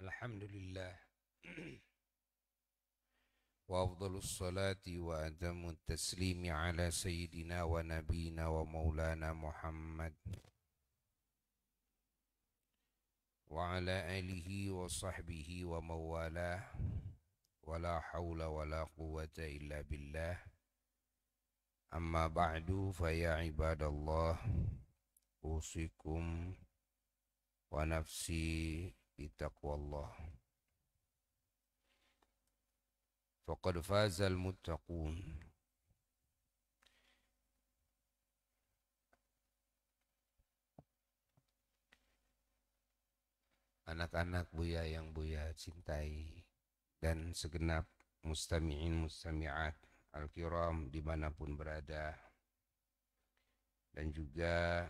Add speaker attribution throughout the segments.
Speaker 1: Alhamdulillah wa afdhalus salati wa atamut taslimi ala sayyidina wa nabiyina wa maulana Muhammad wa ala alihi wa sahbihi wa mawalah wa la hawla wa la quwwata illa billah. Amma ba'du fa ya ibadallah, usikum wa nafsi bitaqwallah. Faqad fazal muttaqun. Anak-anak Buya yang Buya cintai dan segenap mustami'in mustami'at al-kiram dimanapun berada, dan juga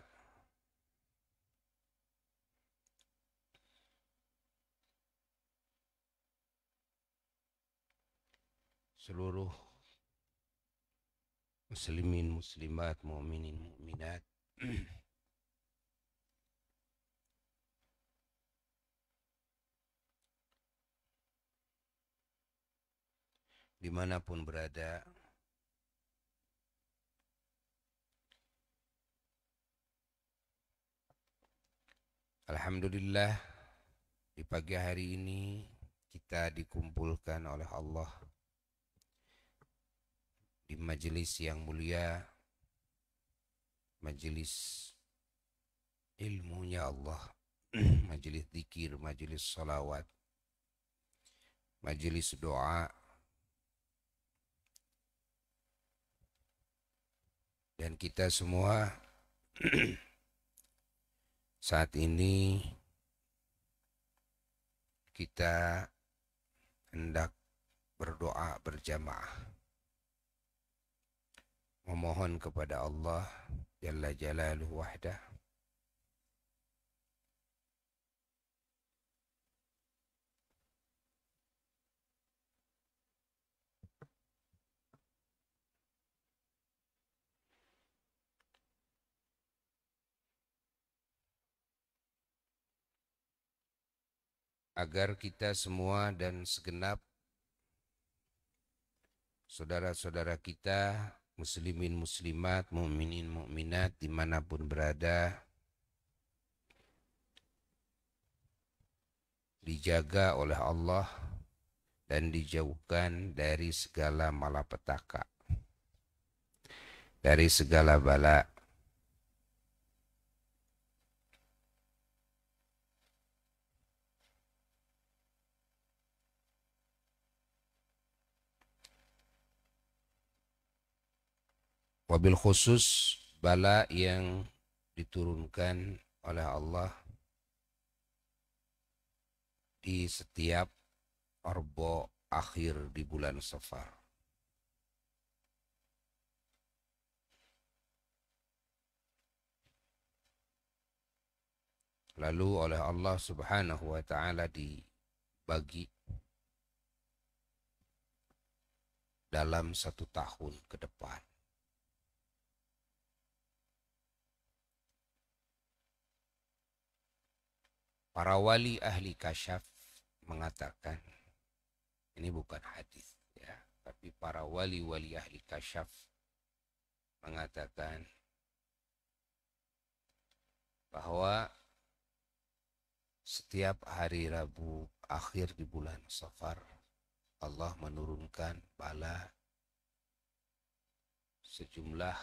Speaker 1: seluruh muslimin muslimat, mu'minin mu'minat dimanapun berada. Alhamdulillah, di pagi hari ini kita dikumpulkan oleh Allah di majelis yang mulia, majelis ilmunya Allah, majelis zikir, majelis salawat, majelis doa, dan kita semua saat ini kita hendak berdoa berjamaah, memohon kepada Allah Jalla Jalaluhu wahdah agar kita semua dan segenap saudara-saudara kita muslimin muslimat, mu'minin mu'minat dimanapun berada dijaga oleh Allah dan dijauhkan dari segala malapetaka, dari segala bala. Wabil khusus bala yang diturunkan oleh Allah di setiap arba akhir di bulan Safar. Lalu oleh Allah Subhanahu wa taala dibagi dalam 1 tahun ke depan. Para wali ahli kasyaf mengatakan, ini bukan hadis ya, tapi para wali-wali ahli kasyaf mengatakan bahwa setiap hari Rabu akhir di bulan Safar Allah menurunkan bala sejumlah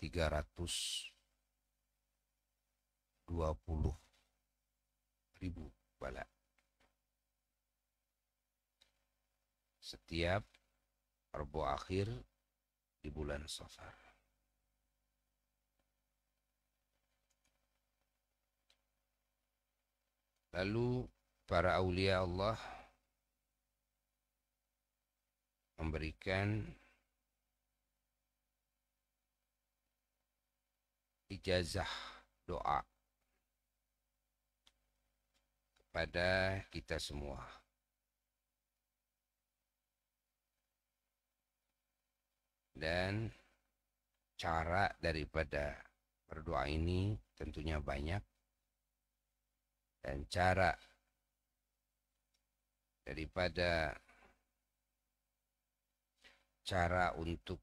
Speaker 1: 320.000 bala setiap Rabu akhir di bulan Safar. Lalu para aulia Allah memberikan ijazah doa kepada kita semua. Dan cara daripada berdoa ini tentunya banyak. Dan cara daripada cara untuk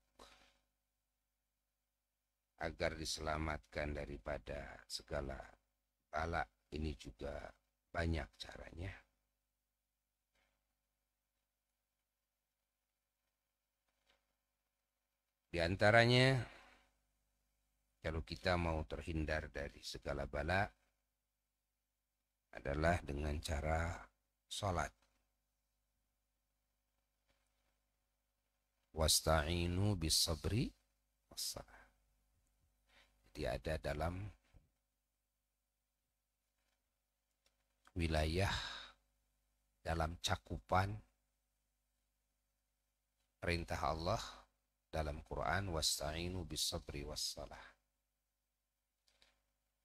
Speaker 1: agar diselamatkan daripada segala bala ini juga banyak caranya. Di antaranya, kalau kita mau terhindar dari segala bala adalah dengan cara sholat. Wasta'inu bis sabri wassalah. Jadi ada dalam wilayah, dalam cakupan perintah Allah dalam Quran, wasta'inu bis sabri wassalah.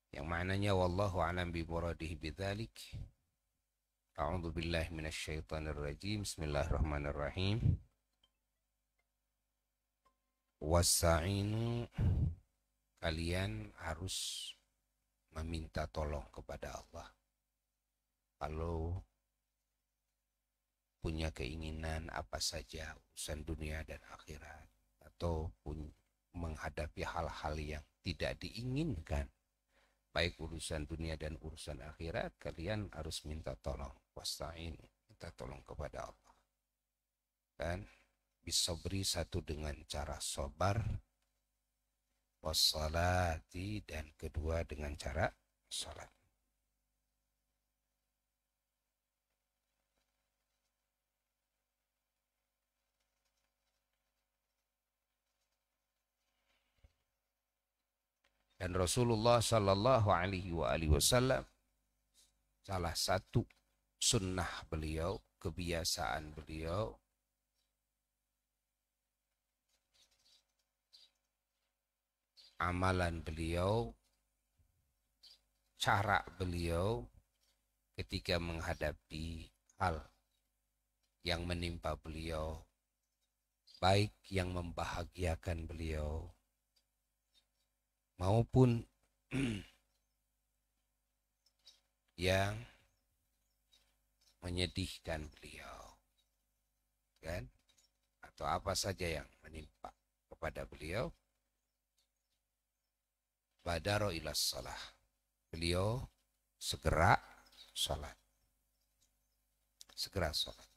Speaker 1: Yang maknanya wallahu a'lam bi muradihi bidzalik. A'udzu billahi minasyaitonir rajim. Bismillahirrahmanirrahim. Wasta'inu, kalian harus meminta tolong kepada Allah. Kalau punya keinginan apa saja urusan dunia dan akhirat, ataupun menghadapi hal-hal yang tidak diinginkan, baik urusan dunia dan urusan akhirat, kalian harus minta tolong. Wasta'in, minta tolong kepada Allah. Dan bisabri, satu dengan cara sabar, wassalati, dan kedua dengan cara salat. Dan Rasulullah Sallallahu Alaihi Wasallam, salah satu sunnah beliau, kebiasaan beliau, amalan beliau, cara beliau ketika menghadapi hal yang menimpa beliau, baik yang membahagiakan beliau maupun yang menyedihkan beliau, kan? Atau apa saja yang menimpa kepada beliau, badaro ilas salah, beliau segera sholat. Segera sholat.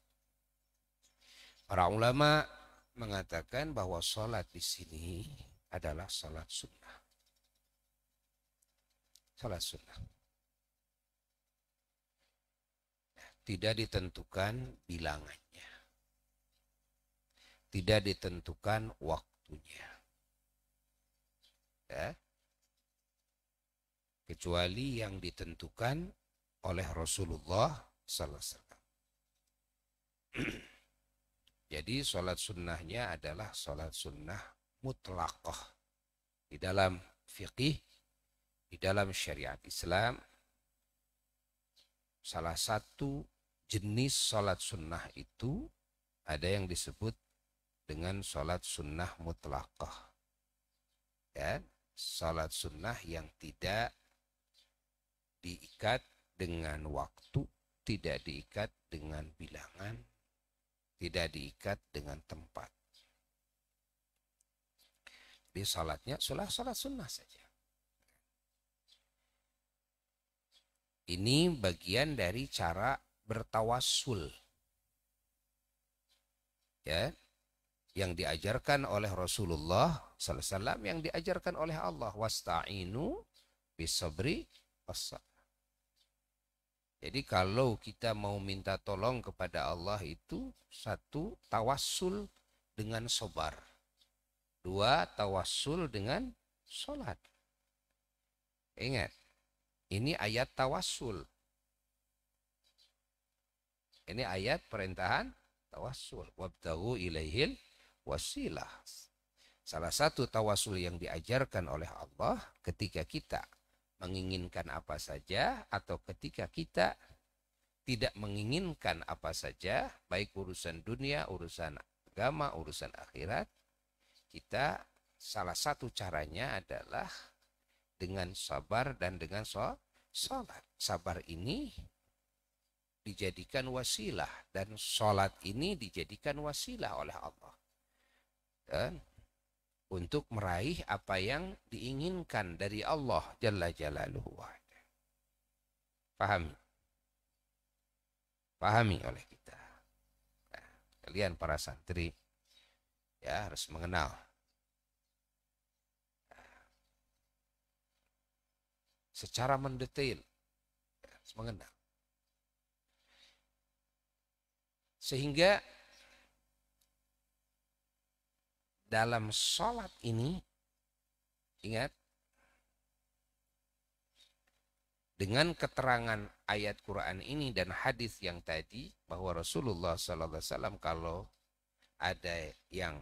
Speaker 1: Para ulama mengatakan bahwa sholat di sini adalah sholat sunnah. Sholat sunnah. Tidak ditentukan bilangannya. Tidak ditentukan waktunya. Ya. Kecuali yang ditentukan oleh Rasulullah Sallallahu Alaihi Wasallam. Jadi sholat sunnahnya adalah sholat sunnah mutlaqah. Di dalam fiqih, di dalam syariat Islam, salah satu jenis sholat sunnah itu ada yang disebut dengan sholat sunnah mutlaqah. Ya, sholat sunnah yang tidak diikat dengan waktu, tidak diikat dengan bilangan, tidak diikat dengan tempat. Jadi salatnya salat sunnah saja. Ini bagian dari cara bertawassul, ya, yang diajarkan oleh Rasulullah Sallallahu Alaihi Wasallam, yang diajarkan oleh Allah, wasta'inu bisabri wassalah. Jadi kalau kita mau minta tolong kepada Allah itu, satu, tawassul dengan sabar. Dua, tawassul dengan sholat. Ingat, ini ayat tawassul. Ini ayat perintahan tawassul. Wabtaghu ilaihil wasilah. Salah satu tawassul yang diajarkan oleh Allah ketika kita menginginkan apa saja, atau ketika kita tidak menginginkan apa saja, baik urusan dunia, urusan agama, urusan akhirat, kita salah satu caranya adalah dengan sabar dan dengan sholat. sabar ini dijadikan wasilah dan sholat ini dijadikan wasilah oleh Allah dan untuk meraih apa yang diinginkan dari Allah Jalla Jalaluhu. Pahami oleh kita. Nah, kalian para santri ya harus mengenal secara mendetail, harus mengenal. Sehingga dalam sholat ini, ingat, dengan keterangan ayat Quran ini dan hadis yang tadi, bahwa Rasulullah SAW kalau ada yang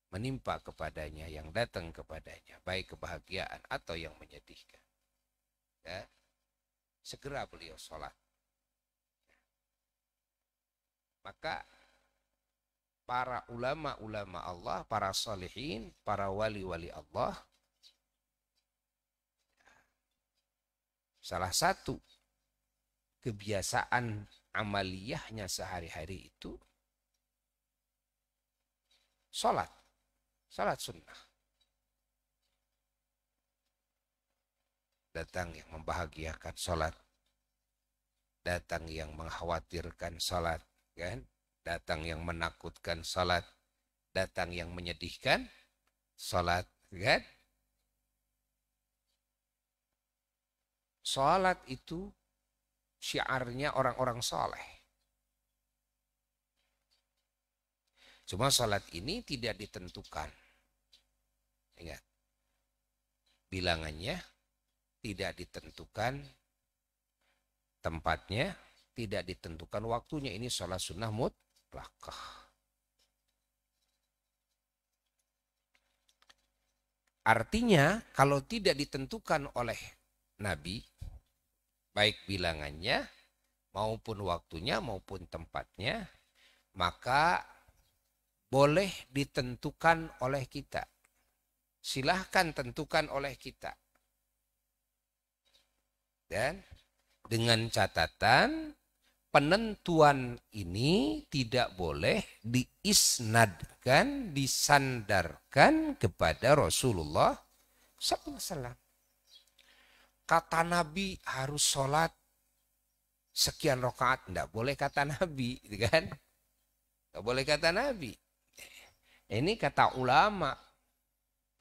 Speaker 1: menimpa kepadanya, yang datang kepadanya, baik kebahagiaan atau yang menyedihkan, ya, segera beliau sholat. Maka para ulama-ulama Allah, para salihin, para wali-wali Allah, salah satu kebiasaan amaliyahnya sehari-hari itu sholat sunnah. Datang yang membahagiakan sholat, datang yang mengkhawatirkan sholat, kan? Datang yang menakutkan sholat, datang yang menyedihkan sholat, kan? Sholat itu syiarnya orang-orang soleh. Cuma sholat ini tidak ditentukan. Ingat, bilangannya tidak ditentukan, tempatnya tidak ditentukan, waktunya. Ini sholat sunnah mutlaqah. Artinya kalau tidak ditentukan oleh Nabi, baik bilangannya maupun waktunya maupun tempatnya, maka boleh ditentukan oleh kita. Silahkan tentukan oleh kita. Dan dengan catatan penentuan ini tidak boleh diisnadkan, disandarkan kepada Rasulullah SAW. Kata Nabi harus sholat sekian rakaat, tidak boleh kata Nabi, kan? Tidak boleh kata Nabi. Ini kata ulama,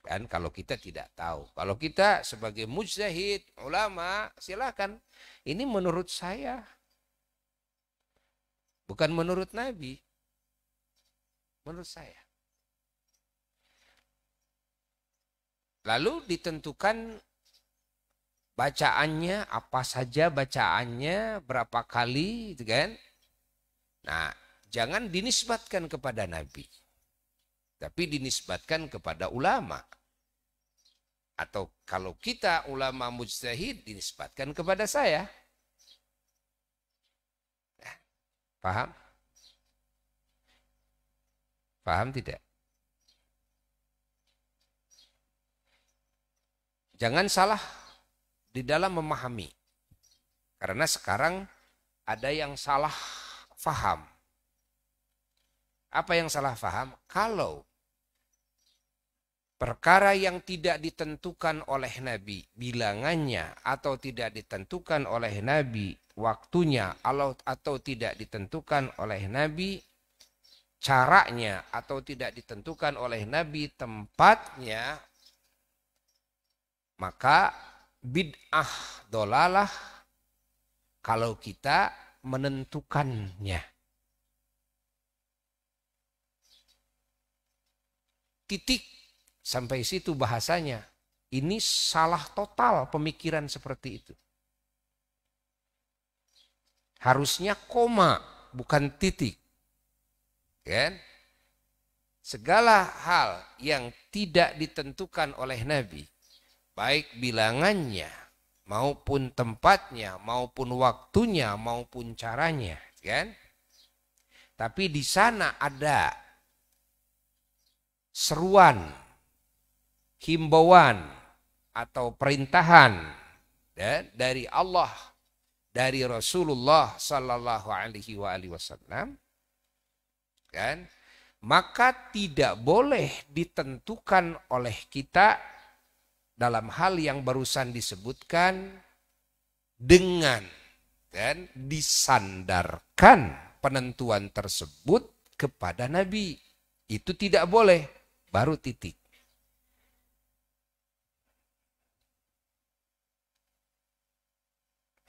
Speaker 1: kan? Kalau kita tidak tahu, kalau kita sebagai mujtahid ulama, silakan. Ini menurut saya, bukan menurut Nabi, menurut saya. Lalu ditentukan bacaannya, apa saja bacaannya, berapa kali, gitu kan? Nah, jangan dinisbatkan kepada Nabi, tapi dinisbatkan kepada ulama. Atau kalau kita ulama mujtahid, dinisbatkan kepada saya. Nah, paham? Paham tidak? Jangan salah di dalam memahami. Karena sekarang ada yang salah faham. Apa yang salah faham? Kalau perkara yang tidak ditentukan oleh Nabi bilangannya, atau tidak ditentukan oleh Nabi waktunya, atau tidak ditentukan oleh Nabi caranya, atau tidak ditentukan oleh Nabi tempatnya, maka bid'ah dolalah kalau kita menentukannya. Titik, sampai situ bahasanya. Ini salah total pemikiran seperti itu. Harusnya koma, bukan titik. Kan? Segala hal yang tidak ditentukan oleh Nabi, baik bilangannya, maupun tempatnya, maupun waktunya, maupun caranya, kan? Tapi di sana ada seruan, himbauan, atau perintahan dari Allah dari Rasulullah sallallahu alaihi wasallam, kan? Maka tidak boleh ditentukan oleh kita dalam hal yang barusan disebutkan dengan, kan, disandarkan penentuan tersebut kepada Nabi. Itu tidak boleh, baru titik.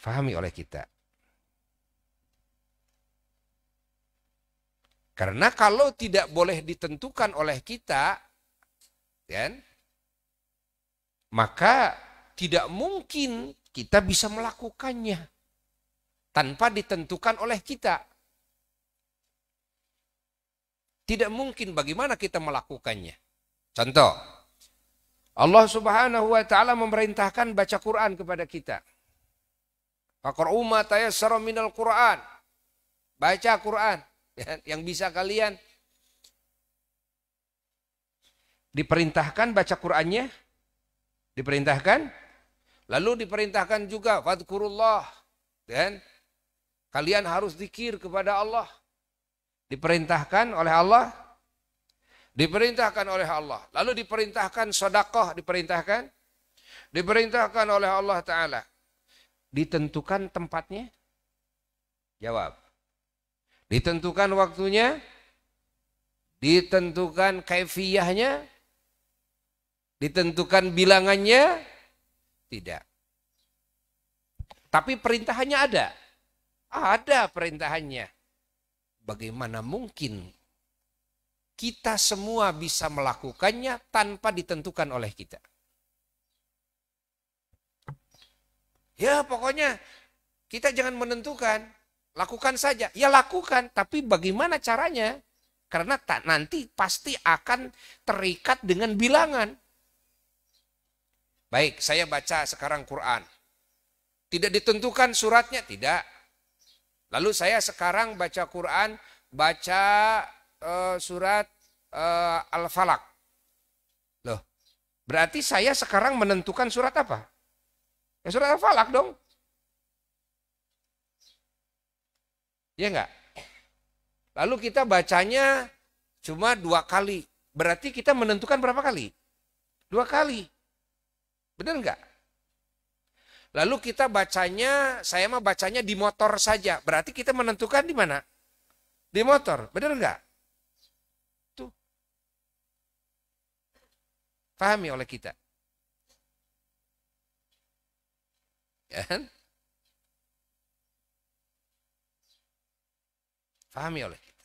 Speaker 1: Fahami oleh kita. Karena kalau tidak boleh ditentukan oleh kita, kan, maka tidak mungkin kita bisa melakukannya tanpa ditentukan oleh kita. Tidak mungkin, bagaimana kita melakukannya. Contoh, Allah Subhanahu wa taala memerintahkan baca Quran kepada kita. Faqra'u ma tayassara minal Qur'an. Baca Quran. Yang bisa kalian. Diperintahkan baca Qur'annya. Diperintahkan. Lalu diperintahkan juga fadhkurullah. Dan kalian harus zikir kepada Allah. Diperintahkan oleh Allah. Diperintahkan oleh Allah. Lalu diperintahkan sedekah. Diperintahkan. Diperintahkan oleh Allah Ta'ala. Ditentukan tempatnya? Jawab. Ditentukan waktunya? Ditentukan kaifiyahnya? Ditentukan bilangannya? Tidak. Tapi perintahannya ada. Ada perintahannya. Bagaimana mungkin kita semua bisa melakukannya tanpa ditentukan oleh kita? Ya pokoknya kita jangan menentukan, lakukan saja. Ya lakukan, tapi bagaimana caranya? Karena nanti pasti akan terikat dengan bilangan. Baik, saya baca sekarang Quran. Tidak ditentukan suratnya? Tidak. Lalu saya sekarang baca Quran, baca surat Al-Falaq. Loh, berarti saya sekarang menentukan surat apa? Ya surat Al-Falaq dong. Ya enggak? Lalu kita bacanya cuma 2 kali. Berarti kita menentukan berapa kali? 2 kali. Benar enggak? Lalu kita bacanya, saya mah bacanya di motor saja. Berarti kita menentukan di mana? Di motor. Benar enggak? Tuh. Pahami oleh kita. Ya kan? Fahami oleh kita.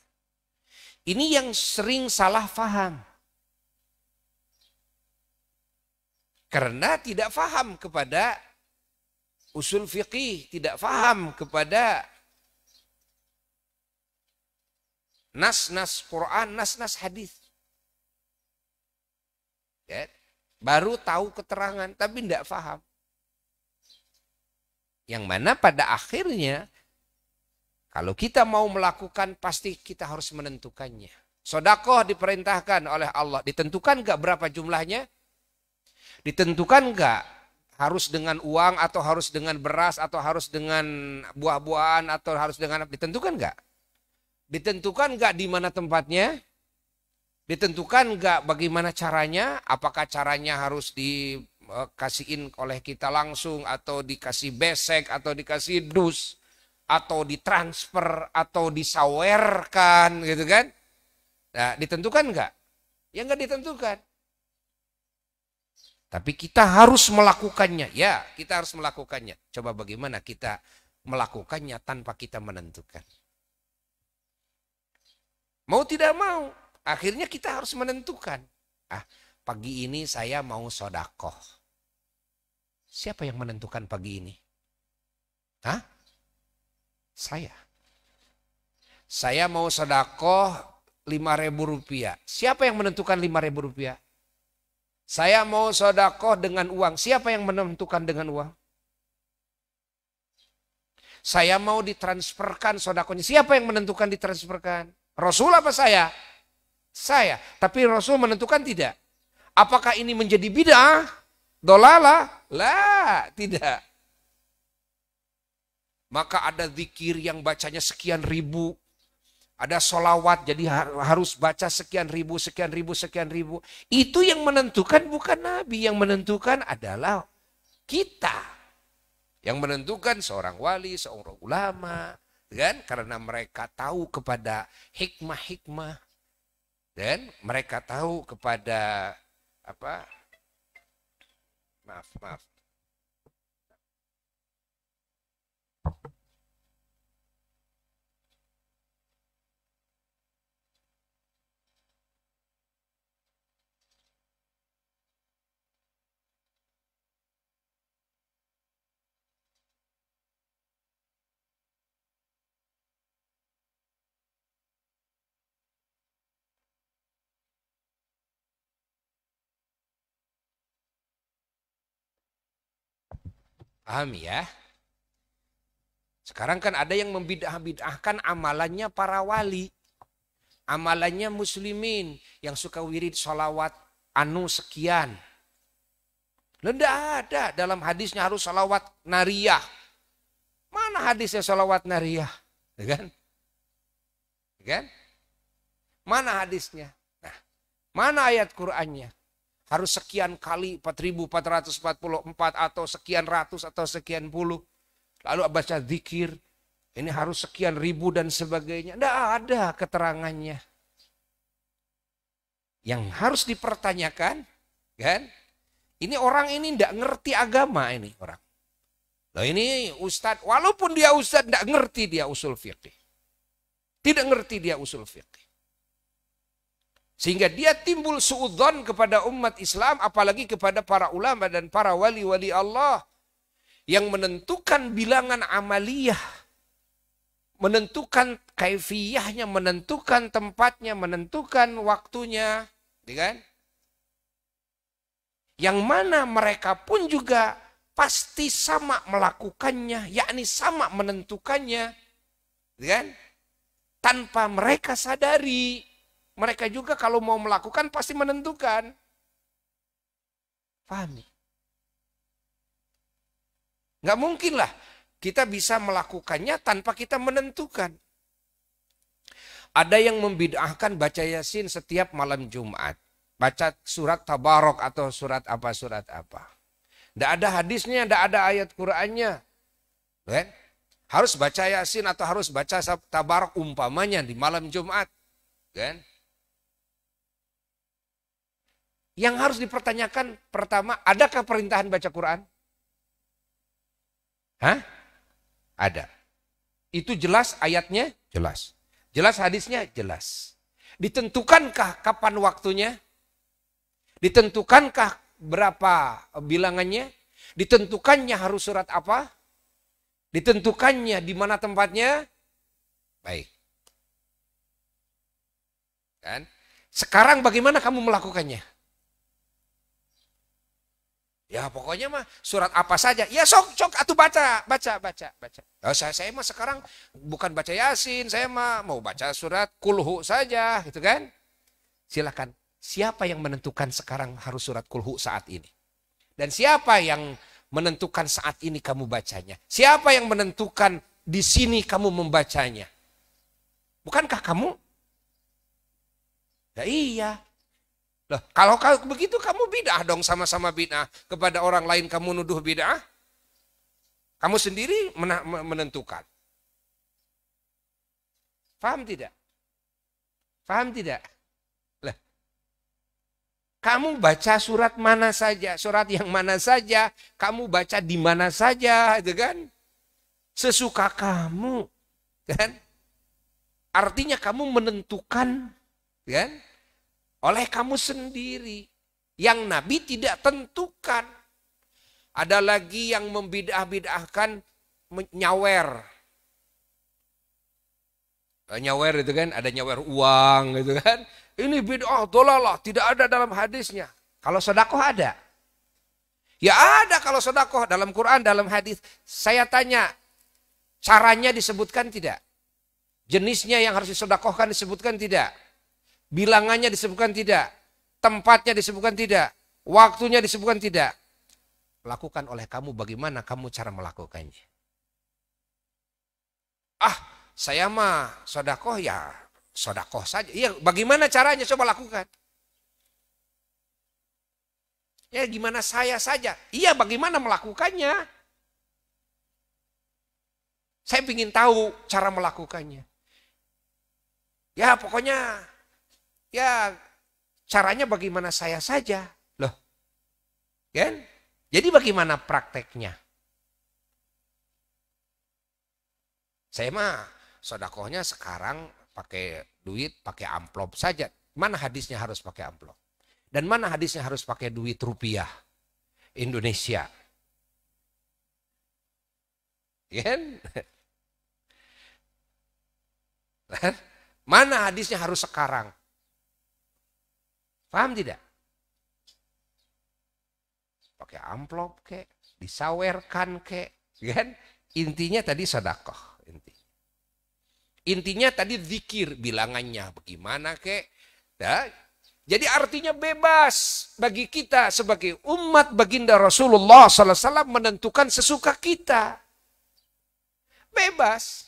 Speaker 1: Ini yang sering salah faham. Karena tidak faham kepada usul fiqih, tidak faham kepada nas-nas Quran, nas-nas hadis. Ya, baru tahu keterangan, tapi tidak faham. Yang mana pada akhirnya, kalau kita mau melakukan, pasti kita harus menentukannya. Sedekah diperintahkan oleh Allah. Ditentukan enggak berapa jumlahnya? Ditentukan enggak? Harus dengan uang, atau harus dengan beras, atau harus dengan buah-buahan, atau harus dengan apa? Ditentukan enggak? Ditentukan enggak di mana tempatnya? Ditentukan enggak bagaimana caranya? Apakah caranya harus dikasihin oleh kita langsung, atau dikasih besek, atau dikasih dus, atau ditransfer, atau disawerkan, gitu kan? Nah, ditentukan enggak? Ya enggak ditentukan. Tapi kita harus melakukannya. Ya, kita harus melakukannya. Coba bagaimana kita melakukannya tanpa kita menentukan. Mau tidak mau, akhirnya kita harus menentukan. Pagi ini saya mau sedekah. Siapa yang menentukan pagi ini? Saya. Saya mau sedekah 5.000 rupiah. Siapa yang menentukan 5.000 rupiah? Saya mau sedekah dengan uang. Siapa yang menentukan dengan uang? Saya mau ditransferkan sedekahnya. Siapa yang menentukan ditransferkan? Rasul apa saya? Saya. Tapi Rasul menentukan tidak. Apakah ini menjadi bid'ah? Dolalah? Lah, tidak. Maka ada zikir yang bacanya sekian ribu. Ada solawat, jadi harus baca sekian ribu, sekian ribu, sekian ribu. Itu yang menentukan bukan Nabi. Yang menentukan adalah kita. Yang menentukan seorang wali, seorang ulama. Kan? Karena mereka tahu kepada hikmah-hikmah. Dan mereka tahu kepada apa? Maaf. Paham ya? Sekarang kan ada yang membidah-bidahkan amalannya para wali. Amalannya muslimin yang suka wirid sholawat anu sekian. Tidak ada dalam hadisnya harus sholawat nariyah. Mana hadisnya sholawat nariyah? Kan? Kan? Mana hadisnya? Nah, mana ayat Qur'annya? Harus sekian kali 4444 atau sekian ratus atau sekian puluh. Lalu baca zikir. Ini harus sekian ribu dan sebagainya. Tidak ada keterangannya. Yang harus dipertanyakan, kan? Ini orang ini tidak ngerti agama ini orang. Loh ini ustadz, walaupun dia ustadz tidak ngerti dia usul fiqih. Tidak ngerti dia usul fiqih. Sehingga dia timbul suudzon kepada umat Islam, apalagi kepada para ulama dan para wali-wali Allah yang menentukan bilangan amaliyah, menentukan kaifiyahnya, menentukan tempatnya, menentukan waktunya, kan? Yang mana mereka pun juga pasti sama melakukannya, yakni sama menentukannya, kan? Tanpa mereka sadari. Mereka juga kalau mau melakukan pasti menentukan. Paham? Nggak mungkin lah kita bisa melakukannya tanpa kita menentukan. Ada yang membid'ahkan baca Yasin setiap malam Jumat. Baca surat Tabarok atau surat apa. Nggak ada hadisnya, nggak ada ayat Qur'annya. Kan? Harus baca Yasin atau harus baca Tabarok umpamanya di malam Jumat. Kan? Yang harus dipertanyakan pertama, adakah perintahan baca Quran? Hah? Ada. Itu jelas ayatnya? Jelas. Jelas hadisnya? Jelas. Ditentukankah kapan waktunya? Ditentukankah berapa bilangannya? Ditentukannya harus surat apa? Ditentukannya di mana tempatnya? Baik. Kan? Sekarang bagaimana kamu melakukannya? Ya pokoknya mah surat apa saja. Ya sok atuh baca. Oh, saya mah sekarang bukan baca Yasin, saya mah mau baca surat Kulhu saja, gitu kan? Silakan. Siapa yang menentukan sekarang harus surat Kulhu saat ini? Dan siapa yang menentukan saat ini kamu bacanya? Siapa yang menentukan di sini kamu membacanya? Bukankah kamu? Ya iya. Loh, kalau begitu kamu bid'ah dong, sama-sama bid'ah. Kepada orang lain kamu nuduh bid'ah. Kamu sendiri menentukan. Paham tidak? Paham tidak? Lah, kamu baca surat mana saja, surat yang mana saja, kamu baca di mana saja, itu kan? Sesuka kamu, kan? Artinya kamu menentukan, kan? Oleh kamu sendiri. Yang Nabi tidak tentukan. Ada lagi yang membidah-bidahkan nyawer. Nyawer itu kan, ada nyawer uang gitu kan. Ini bid'ah, dolalah, tidak ada dalam hadisnya. Kalau sedekah ada. Ya ada kalau sedekah dalam Quran, dalam hadis. Saya tanya, caranya disebutkan tidak? Jenisnya yang harus disedekahkan disebutkan tidak? Bilangannya disebutkan tidak, tempatnya disebutkan tidak, waktunya disebutkan tidak. Lakukan oleh kamu, bagaimana kamu cara melakukannya.
Speaker 2: Ah, saya mah sodakoh ya sodakoh saja. Iya, bagaimana caranya? Coba lakukan. Ya gimana saya saja. Iya, bagaimana melakukannya? Saya ingin tahu cara melakukannya. Ya pokoknya ya caranya bagaimana saya saja. Loh, kan? Jadi bagaimana prakteknya? Saya mah sodakohnya sekarang pakai duit, pakai amplop saja. Mana hadisnya harus pakai amplop? Dan mana hadisnya harus pakai duit rupiah Indonesia? Kan? Mana hadisnya harus sekarang? Paham tidak? Pakai amplop kek, disawerkan kek, kan? Intinya tadi sedekah. Intinya tadi zikir, bilangannya bagaimana kek? Nah, jadi artinya bebas bagi kita sebagai umat baginda Rasulullah SAW menentukan sesuka kita. Bebas.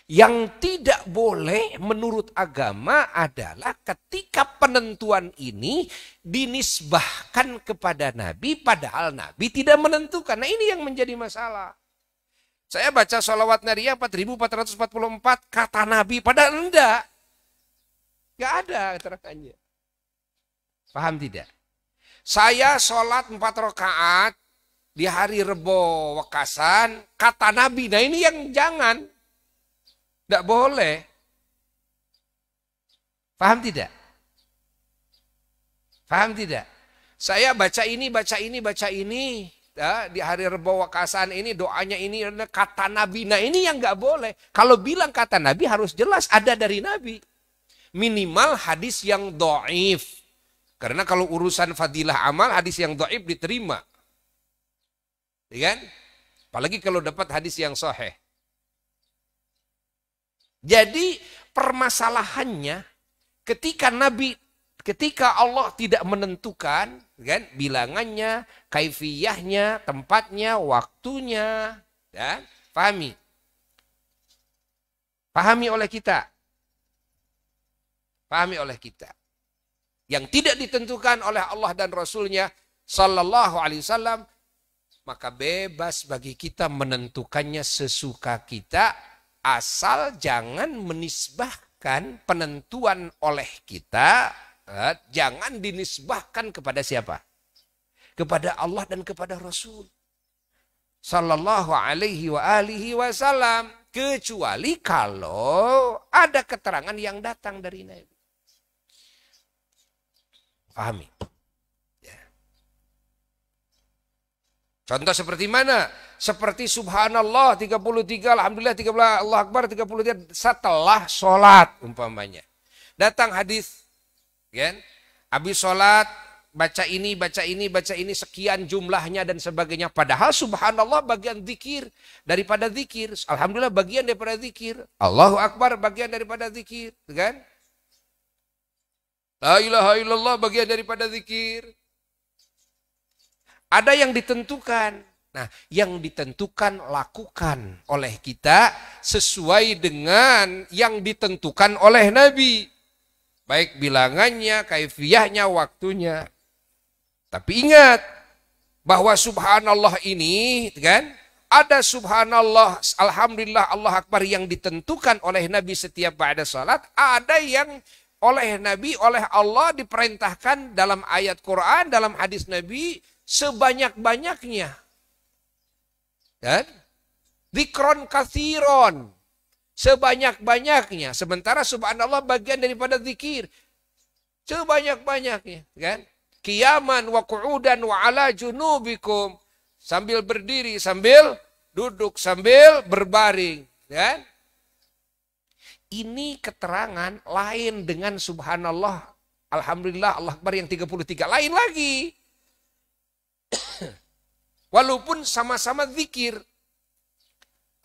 Speaker 2: Yang tidak boleh menurut agama adalah ketika penentuan ini dinisbahkan kepada Nabi padahal Nabi tidak menentukan. Nah ini yang menjadi masalah. Saya baca sholawat Nariyah 4444 kata Nabi padahal enggak. Enggak ada keterangannya. Paham tidak? Saya sholat 4 rakaat di hari Rebo Wekasan kata Nabi. Nah ini yang jangan. Tidak boleh. Paham tidak? Paham tidak? Saya baca ini, baca ini, baca ini. Ya, di hari Rebo Wekasan ini doanya ini kata Nabi. Nah ini yang nggak boleh. Kalau bilang kata Nabi harus jelas ada dari Nabi. Minimal hadis yang dhaif. Karena kalau urusan fadilah amal hadis yang dhaif diterima. Ya kan? Apalagi kalau dapat hadis yang sahih. Jadi permasalahannya ketika Allah tidak menentukan kan bilangannya, kaifiyahnya, tempatnya, waktunya, ya, pahami. Pahami oleh kita. Pahami oleh kita. Yang tidak ditentukan oleh Allah dan Rasulnya sallallahu alaihi wasallam, maka bebas bagi kita menentukannya sesuka kita. Asal jangan menisbahkan penentuan oleh kita, jangan dinisbahkan kepada siapa? Kepada Allah dan kepada Rasul. Sallallahu alaihi wa alihi wasallam. Kecuali kalau ada keterangan yang datang dari Nabi. Pahami? Ya. Contoh seperti mana? Seperti subhanallah 33, alhamdulillah 13, Allah Akbar 33 setelah sholat umpamanya. Datang hadis, kan? Habis sholat baca ini, baca ini, baca ini sekian jumlahnya dan sebagainya. Padahal subhanallah bagian zikir daripada zikir. Alhamdulillah bagian daripada zikir. Allahu Akbar bagian daripada zikir, kan? La ilaha illallah bagian daripada zikir. Ada yang ditentukan. Nah, yang ditentukan lakukan oleh kita sesuai dengan yang ditentukan oleh Nabi. Baik bilangannya, kaifiyahnya, waktunya. Tapi ingat bahwa subhanallah ini kan ada subhanallah, alhamdulillah, Allah Akbar yang ditentukan oleh Nabi setiap ba'da salat, ada yang oleh Nabi, oleh Allah diperintahkan dalam ayat Quran, dalam hadis Nabi sebanyak-banyaknya. Dan dzikron kathiron, sebanyak-banyaknya. Sementara subhanallah bagian daripada zikir, sebanyak-banyaknya, kan? Qiyaman wa qu'udan wa ala junubikum, sambil berdiri, sambil duduk, sambil berbaring, kan? Ini keterangan lain dengan subhanallah, alhamdulillah, Allah Akbar yang 33, lain lagi. Walaupun sama-sama zikir.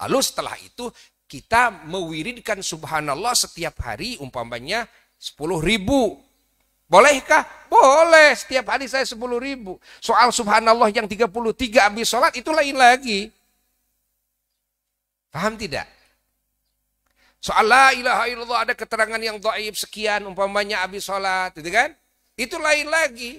Speaker 2: Lalu setelah itu kita mewiridkan subhanallah setiap hari umpamanya 10.000. Bolehkah? Boleh. Setiap hari saya 10.000. Soal subhanallah yang 33 habis sholat itu lain lagi. Paham tidak? Soal la ilaha illallah ada keterangan yang dhaif sekian, umpamanya habis sholat, gitu kan? Itu lain lagi.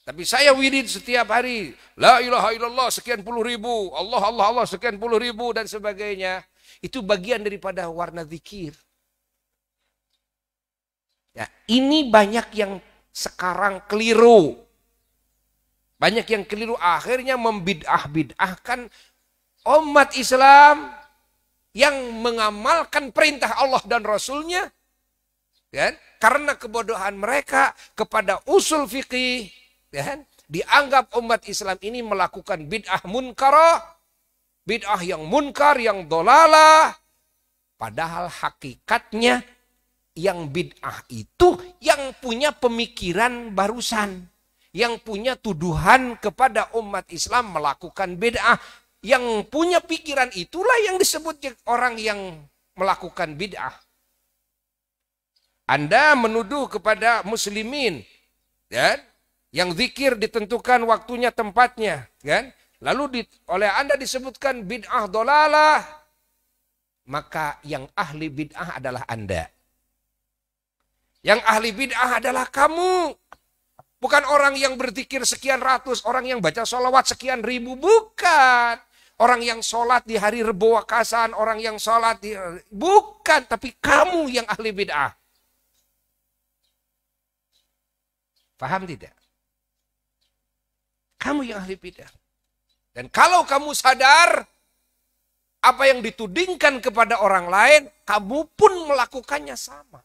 Speaker 2: Tapi saya wirid setiap hari, la ilaha illallah sekian puluh ribu, Allah Allah Allah sekian puluh ribu dan sebagainya. Itu bagian daripada warna zikir. Ya, ini banyak yang sekarang keliru. Banyak yang keliru akhirnya membid'ah-bid'ahkan umat Islam yang mengamalkan perintah Allah dan Rasulnya, kan? Karena kebodohan mereka kepada usul fikih, kan? Dianggap umat Islam ini melakukan bid'ah munkarah, bid'ah yang munkar, yang dolalah. Padahal hakikatnya yang bid'ah itu yang punya pemikiran barusan, yang punya tuduhan kepada umat Islam melakukan bid'ah. Yang punya pikiran itulah yang disebut orang yang melakukan bid'ah. Anda menuduh kepada muslimin, kan? Yang zikir ditentukan waktunya, tempatnya, kan? Lalu oleh Anda disebutkan bid'ah dolalah, maka yang ahli bid'ah adalah Anda. Yang ahli bid'ah adalah kamu. Bukan orang yang berzikir sekian ratus, orang yang baca sholawat sekian ribu, bukan. Orang yang sholat di hari Rebo Wakasan, orang yang sholat di... Bukan, tapi kamu yang ahli bid'ah. Paham tidak? Kamu yang ahli bid'ah. Dan kalau kamu sadar apa yang ditudingkan kepada orang lain, kamu pun melakukannya sama.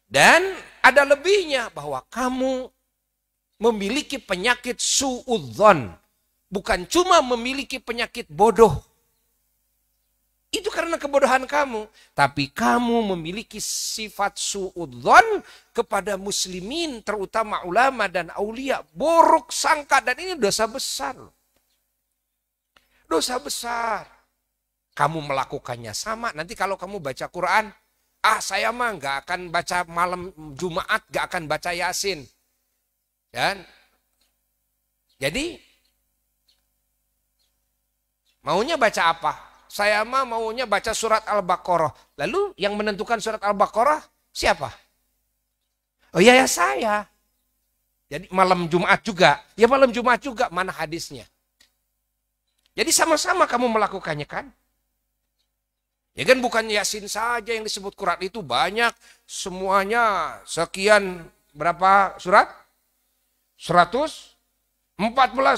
Speaker 2: Dan ada lebihnya bahwa kamu memiliki penyakit su'udzon. Bukan cuma memiliki penyakit bodoh. Itu karena kebodohan kamu. Tapi kamu memiliki sifat su'udzon kepada muslimin, terutama ulama dan aulia. Buruk sangka, dan ini dosa besar. Dosa besar. Kamu melakukannya sama. Nanti kalau kamu baca Quran, saya mah nggak akan baca malam Jumat, nggak akan baca Yasin. Dan jadi maunya baca apa? Saya mah maunya baca surat Al-Baqarah. Lalu yang menentukan surat Al-Baqarah siapa? Oh iya ya saya. Jadi malam Jumat juga. Ya malam Jumat juga, mana hadisnya? Jadi sama-sama kamu melakukannya kan? Ya kan bukan Yasin saja yang disebut Quran, itu banyak. Semuanya sekian berapa surat? 114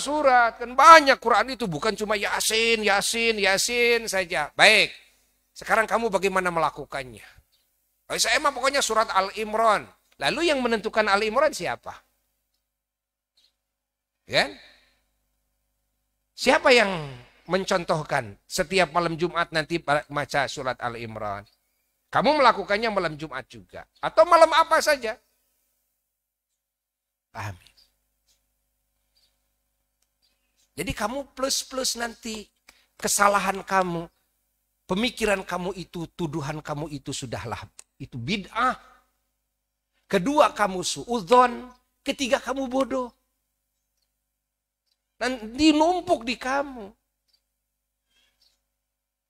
Speaker 2: surat. Kan banyak Quran itu, bukan cuma Yasin, Yasin, Yasin saja. Baik, sekarang kamu bagaimana melakukannya? Oh, saya mah pokoknya surat Al-Imran. Lalu yang menentukan Al-Imran siapa? Kan? Siapa yang mencontohkan setiap malam Jumat nanti baca surat Al-Imran? Kamu melakukannya malam Jumat juga. Atau malam apa saja? Pahami. Jadi kamu plus-plus nanti kesalahan kamu. Pemikiran kamu itu, tuduhan kamu itu sudahlah. Itu bid'ah. Kedua kamu suudzon. Ketiga kamu bodoh. Dan dinumpuk di kamu.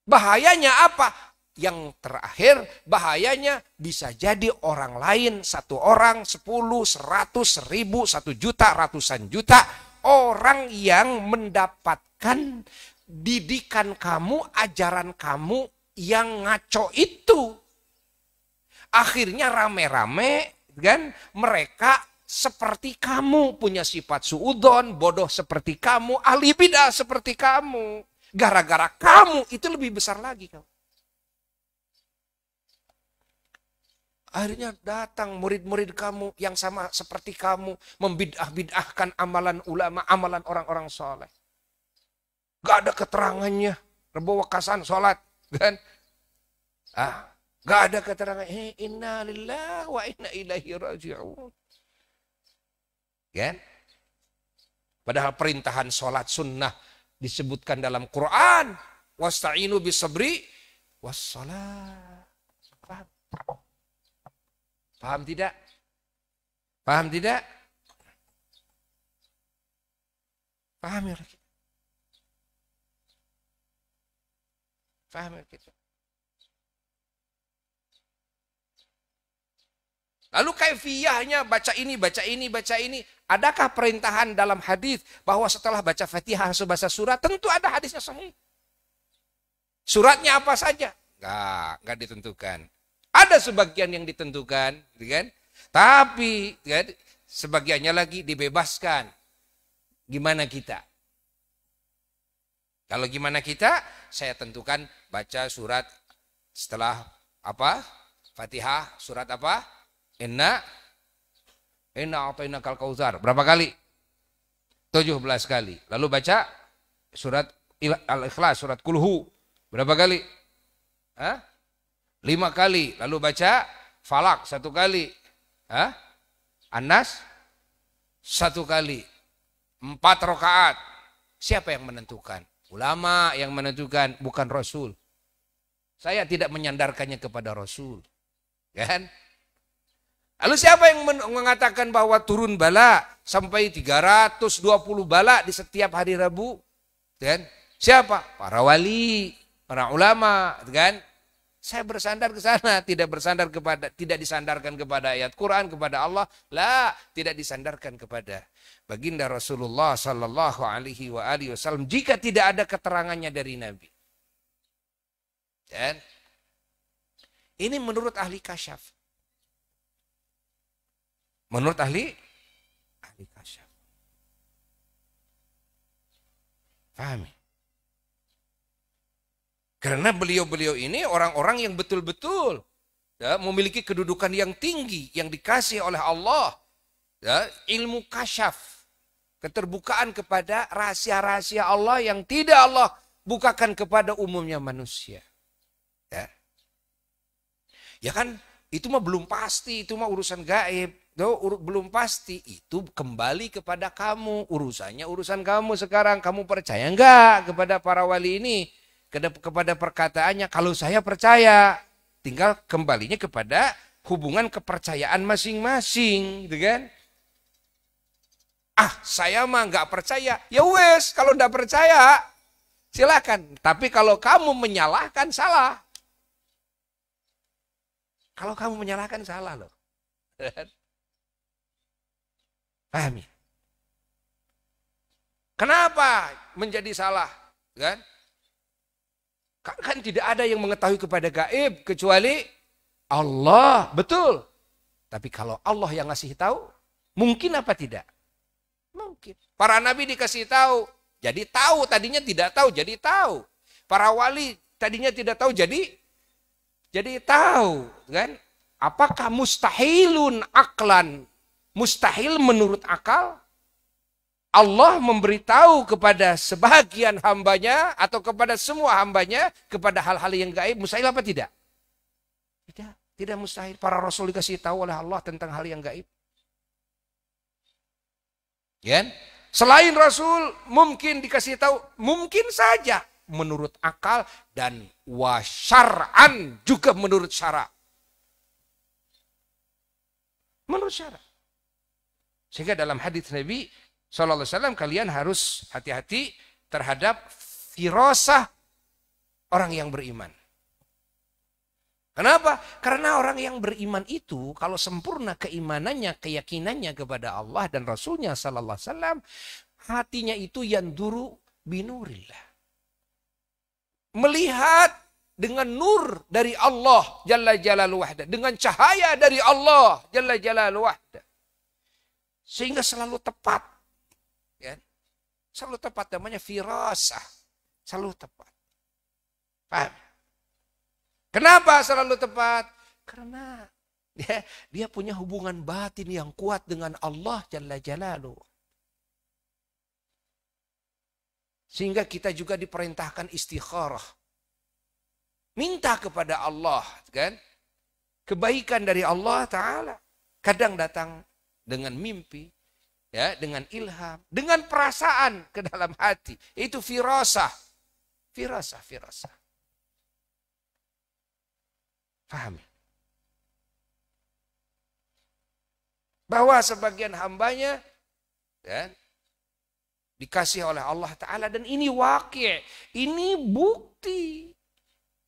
Speaker 2: Bahayanya apa? Yang terakhir, bahayanya bisa jadi orang lain, 1 orang, 10, 100, 1000, 1 juta, ratusan juta. Orang yang mendapatkan didikan kamu, ajaran kamu yang ngaco itu. Akhirnya rame-rame kan mereka seperti kamu, punya sifat suudzon, bodoh seperti kamu, ahli bidah seperti kamu. Gara-gara kamu itu lebih besar lagi kamu. Akhirnya datang murid-murid kamu yang sama seperti kamu, membid'ah-bid'ahkan amalan ulama, amalan orang-orang soleh. Gak ada keterangannya, Rebo Wakasan sholat, kan? Gak ada keterangan. Inna lillahi wa inna ilaihi raji'un. Kan? Padahal perintahan sholat sunnah disebutkan dalam Quran. Wasta'inu bisabri wassalat. Paham? Paham tidak? Paham tidak? Paham ya? Paham gitu. Lalu kaifiyahnya baca ini, baca ini, baca ini. Adakah perintahan dalam hadis bahwa setelah baca Fatihah harus baca surat? Tentu ada hadisnya sahih. Suratnya apa saja? Enggak ditentukan. Ada sebagian yang ditentukan, kan? Tapi kan, sebagiannya lagi dibebaskan. Gimana kita? Kalau gimana kita? Saya tentukan baca surat setelah apa? Fatihah, surat apa? Inna a'tainakal kautsar. Berapa kali? 17 kali. Lalu baca surat Al-Ikhlas, surat Kulhu. Berapa kali? 5 kali. Lalu baca Falak 1 kali. An-Nas 1 kali. 4 rakaat. Siapa yang menentukan? Ulama yang menentukan, bukan Rasul. Saya tidak menyandarkannya kepada Rasul. Kan? Lalu siapa yang mengatakan bahwa turun bala sampai 320 bala di setiap hari Rabu? Kan? Siapa? Para wali, para ulama, kan? Saya bersandar ke sana, tidak disandarkan kepada ayat Quran, kepada Allah, tidak disandarkan kepada baginda Rasulullah sallallahu alaihi wasallam jika tidak ada keterangannya dari Nabi. Dan ini menurut ahli kasyaf. Menurut ahli kasyaf. Pahami? Karena beliau-beliau ini orang-orang yang betul-betul memiliki kedudukan yang tinggi, yang dikasih oleh Allah. Ilmu kasyaf. Keterbukaan kepada rahasia-rahasia Allah yang tidak Allah bukakan kepada umumnya manusia. Ya kan, itu mah belum pasti, itu mah urusan gaib. Belum pasti, itu kembali kepada kamu. Urusannya urusan kamu sekarang. Kamu percaya enggak kepada para wali ini? Kepada perkataannya, kalau saya percaya. Tinggal kembalinya kepada hubungan kepercayaan masing-masing. Gitu kan? Saya mah enggak percaya. Ya wes, kalau enggak percaya, silakan. Tapi kalau kamu menyalahkan, salah. Kalau kamu menyalahkan, salah loh. Pahami? Kenapa menjadi salah? Kan? Kan tidak ada yang mengetahui kepada gaib kecuali Allah. Betul. Tapi kalau Allah yang ngasih tahu, mungkin apa tidak? Mungkin. Para nabi dikasih tahu, jadi tahu. Tadinya tidak tahu, jadi tahu. Para wali tadinya tidak tahu, jadi tahu. Kan? Apakah mustahilun aklan? Mustahil menurut akal? Allah memberitahu kepada sebagian hambanya atau kepada semua hambanya kepada hal-hal yang gaib, mustahil apa tidak? Tidak mustahil. Para rasul dikasih tahu oleh Allah tentang hal yang gaib. Ya? Selain rasul mungkin dikasih tahu, mungkin saja menurut akal dan wasyar'an juga menurut syara. Menurut syara. Sehingga dalam hadis Nabi SAW kalian harus hati-hati terhadap firasah orang yang beriman. Kenapa? Karena orang yang beriman itu kalau sempurna keimanannya, keyakinannya kepada Allah dan Rasulnya SAW, hatinya itu yanduru binurillah. Melihat dengan nur dari Allah Jalla Jalaluhu Wahda, dengan cahaya dari Allah Jalla Jalaluhu Wahda. Sehingga selalu tepat. Ya. Selalu tepat, namanya firasah. Selalu tepat. Paham? Kenapa selalu tepat? Karena dia punya hubungan batin yang kuat dengan Allah Jalla Jalaluhu. Sehingga kita juga diperintahkan istikharah. Minta kepada Allah, kan? Kebaikan dari Allah Ta'ala. Kadang datang dengan mimpi, ya, dengan ilham, dengan perasaan ke dalam hati. Itu firasah. Firasah. Pahami? Bahwa sebagian hambanya, ya, dikasih oleh Allah Ta'ala. Dan ini wakil. Ini bukti.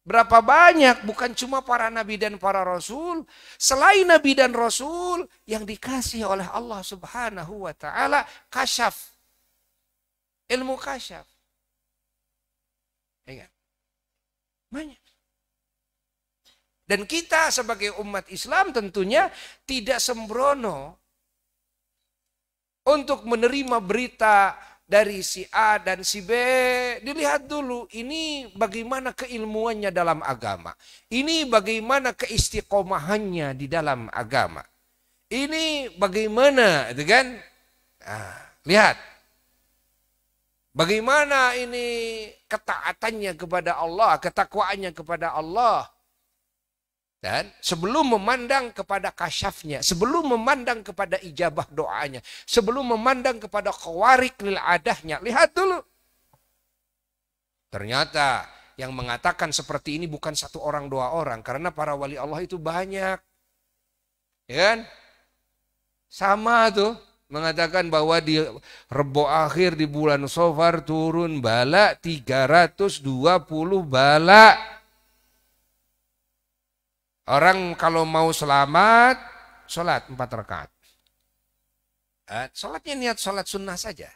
Speaker 2: Berapa banyak, bukan cuma para nabi dan para rasul, selain nabi dan rasul yang dikasih oleh Allah Subhanahu wa taala kasyaf. Ilmu kasyaf. Ya, banyak. Dan kita sebagai umat Islam tentunya tidak sembrono untuk menerima berita dari si A dan si B. Dilihat dulu ini bagaimana keilmuannya dalam agama. Ini bagaimana keistiqomahannya di dalam agama. Ini bagaimana, itu kan? Nah, lihat. Bagaimana ini ketaatannya kepada Allah, ketakwaannya kepada Allah. Dan sebelum memandang kepada kasyafnya, sebelum memandang kepada ijabah doanya, sebelum memandang kepada khawarik lil adahnya, lihat dulu. Ternyata yang mengatakan seperti ini bukan satu orang dua orang, karena para wali Allah itu banyak. Ya kan? Sama tuh, mengatakan bahwa di Rebo akhir di bulan Safar turun bala 320 bala. Orang kalau mau selamat, sholat 4 rakaat. Sholatnya niat sholat sunnah saja.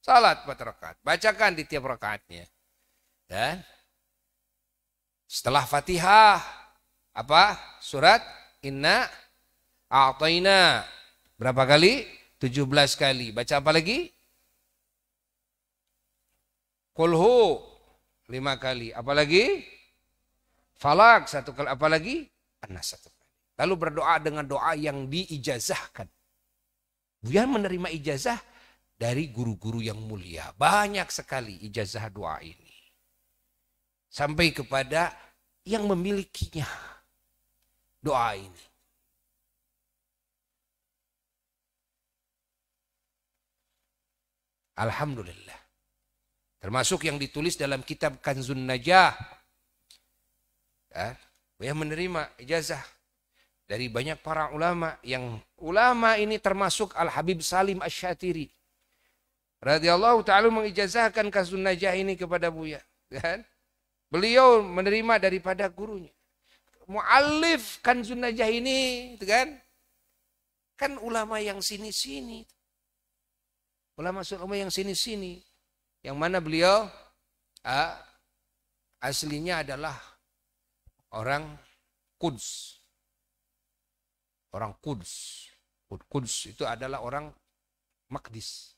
Speaker 2: Sholat 4 rakaat. Bacakan di tiap rakaatnya. Dan setelah Fatihah, apa? Surat Inna A'tayna. Berapa kali? 17 kali. Baca apa lagi? Kulhu 5 kali. Apa lagi? Falak 1 kali. Apa lagi? Anas 1 kali. Lalu berdoa dengan doa yang diijazahkan. Buya menerima ijazah dari guru-guru yang mulia. Banyak sekali ijazah doa ini. Sampai kepada yang memilikinya doa ini. Alhamdulillah. Termasuk yang ditulis dalam kitab Kanzun Najah. Yang menerima ijazah dari banyak para ulama. Yang ulama ini termasuk Al-Habib Salim Asy-Syatiri radhiyallahu ta'ala mengijazahkan Kanzun Najah ini kepada Buya. Kan? Beliau menerima daripada gurunya. Mu'allif Kanzun Najah ini, kan ulama yang sini-sini. Ulama yang sini-sini. Yang mana beliau aslinya adalah orang Quds. Orang Quds. Quds itu adalah orang Maqdis.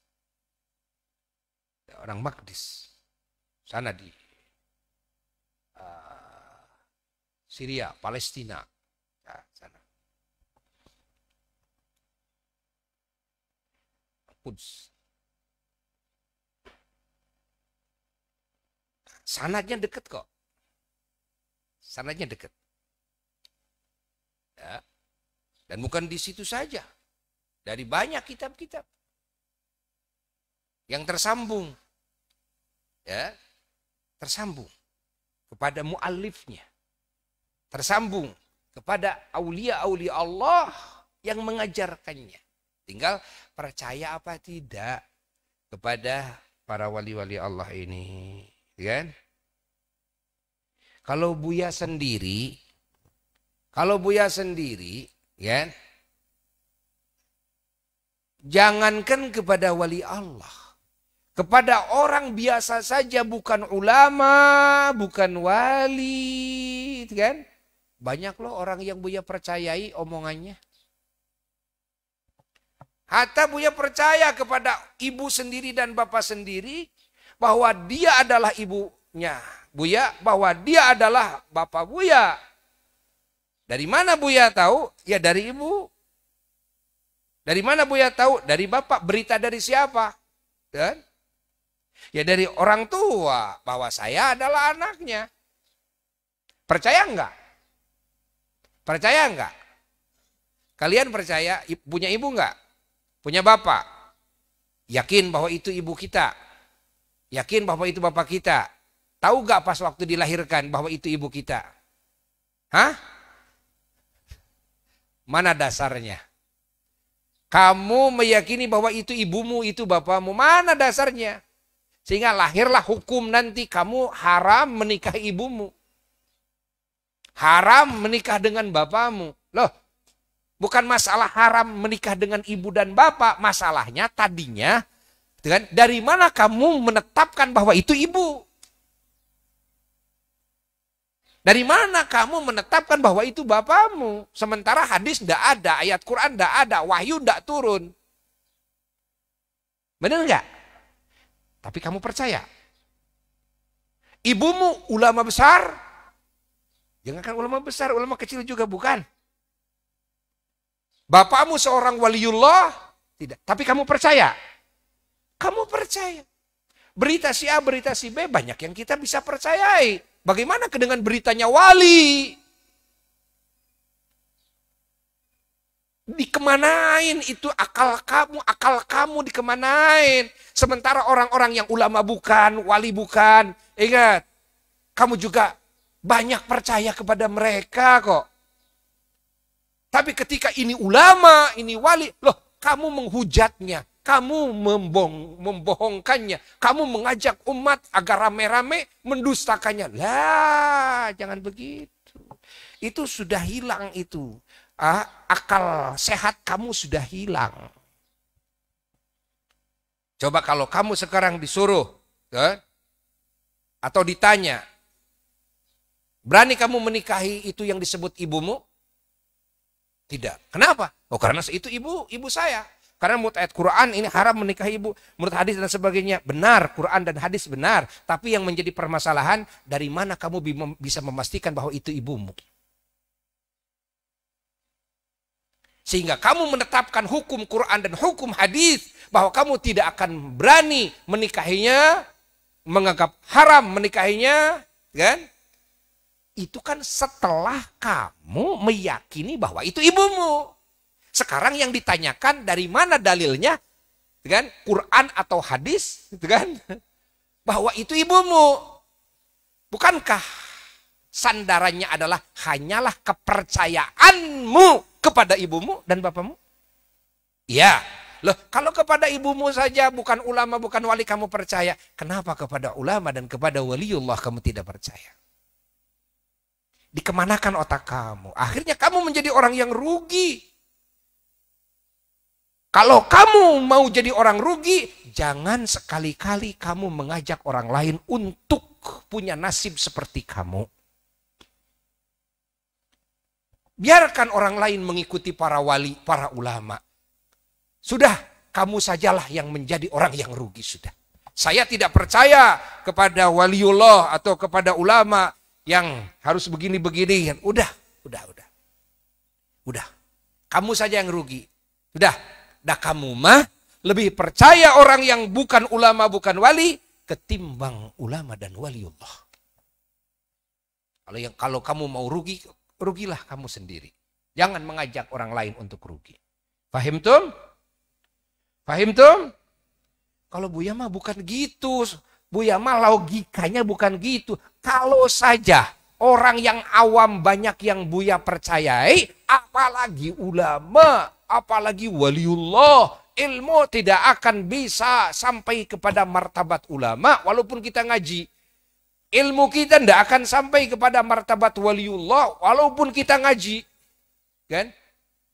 Speaker 2: Orang Maqdis. Sana di Syria, Palestina. Ya, sana. Quds. Sanadnya dekat kok. Sanadnya dekat. Ya. Dan bukan di situ saja. Dari banyak kitab-kitab yang tersambung. Ya. Tersambung kepada muallifnya. Tersambung kepada aulia-aulia Allah yang mengajarkannya. Tinggal percaya apa tidak kepada para wali-wali Allah ini. Kan? Kalau Buya sendiri, kan? Jangankan kepada wali Allah, kepada orang biasa saja, bukan ulama, bukan wali, kan? Banyak loh orang yang Buya percayai omongannya. Hatta Buya percaya kepada ibu sendiri dan bapak sendiri bahwa dia adalah ibunya Buya, bahwa dia adalah bapak Buya. Dari mana Buya tahu? Ya dari ibu. Dari mana Buya tahu? Dari bapak. Berita dari siapa? Dan ya dari orang tua bahwa saya adalah anaknya. Percaya enggak? Percaya enggak? Kalian percaya punya ibu enggak? Punya bapak? Yakin bahwa itu ibu kita? Yakin bahwa itu bapak kita? Tahu enggak pas waktu dilahirkan bahwa itu ibu kita? Hah? Mana dasarnya? Kamu meyakini bahwa itu ibumu, itu bapakmu. Mana dasarnya? Sehingga lahirlah hukum nanti kamu haram menikahi ibumu. Haram menikah dengan bapakmu. Loh, bukan masalah haram menikah dengan ibu dan bapak. Masalahnya tadinya, dari mana kamu menetapkan bahwa itu ibu? Dari mana kamu menetapkan bahwa itu bapakmu? Sementara hadis tidak ada, ayat Quran tidak ada, wahyu tidak turun. Benar nggak? Tapi kamu percaya? Ibumu ulama besar? Jangankan ulama besar, ulama kecil juga bukan. Bapakmu seorang waliullah? Tidak. Tapi kamu percaya? Kamu percaya. Berita si A, berita si B, banyak yang kita bisa percayai. Bagaimana dengan beritanya wali? Dikemanain itu akal kamu dikemanain. Sementara orang-orang yang ulama bukan, wali bukan. Ingat, kamu juga banyak percaya kepada mereka kok. Tapi ketika ini ulama, ini wali, loh kamu menghujatnya. Kamu membohongkannya. Kamu mengajak umat agar rame-rame mendustakannya. Lah, jangan begitu. Itu sudah hilang itu. Akal sehat kamu sudah hilang. Coba kalau kamu sekarang disuruh atau ditanya, berani kamu menikahi itu yang disebut ibumu? Tidak. Kenapa? Oh, karena itu ibu saya. Karena menurut ayat Quran ini haram menikahi ibu. Menurut hadis dan sebagainya. Benar, Quran dan hadis benar. Tapi yang menjadi permasalahan, dari mana kamu bisa memastikan bahwa itu ibumu? Sehingga kamu menetapkan hukum Quran dan hukum hadis bahwa kamu tidak akan berani menikahinya, menganggap haram menikahinya, kan? Itu kan setelah kamu meyakini bahwa itu ibumu. Sekarang yang ditanyakan dari mana dalilnya, kan? Quran atau hadis, kan? Bahwa itu ibumu. Bukankah sandarannya adalah hanyalah kepercayaanmu kepada ibumu dan bapamu? Iya. Loh, kalau kepada ibumu saja bukan ulama, bukan wali kamu percaya, kenapa kepada ulama dan kepada waliullah kamu tidak percaya? Dikemanakan otak kamu? Akhirnya kamu menjadi orang yang rugi. Kalau kamu mau jadi orang rugi, jangan sekali-kali kamu mengajak orang lain untuk punya nasib seperti kamu. Biarkan orang lain mengikuti para wali, para ulama. Sudah, kamu sajalah yang menjadi orang yang rugi sudah. Saya tidak percaya kepada waliullah atau kepada ulama yang harus begini-begini. Udah. Kamu saja yang rugi. Dah kamu mah lebih percaya orang yang bukan ulama, bukan wali, ketimbang ulama dan waliullah. Kalau kamu mau rugi, rugilah kamu sendiri. Jangan mengajak orang lain untuk rugi. Fahim tum? Kalau Buya mah bukan gitu. Buya mah logikanya bukan gitu. Kalau saja orang yang awam banyak yang Buya percayai, apalagi ulama, apalagi waliullah, ilmu tidak akan bisa sampai kepada martabat ulama walaupun kita ngaji. Ilmu kita tidak akan sampai kepada martabat waliullah walaupun kita ngaji. Kan?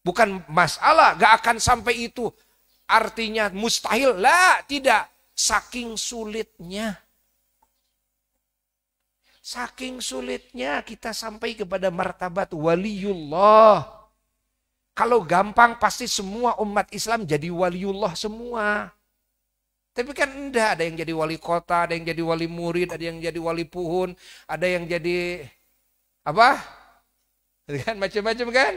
Speaker 2: Bukan masalah, gak akan sampai itu. Artinya mustahil. Lah, tidak. Saking sulitnya. Saking sulitnya kita sampai kepada martabat waliullah. Kalau gampang pasti semua umat Islam jadi waliullah semua. Tapi kan enggak, ada yang jadi wali kota, ada yang jadi wali murid, ada yang jadi wali puhun, ada yang jadi apa? Kan macam-macam kan?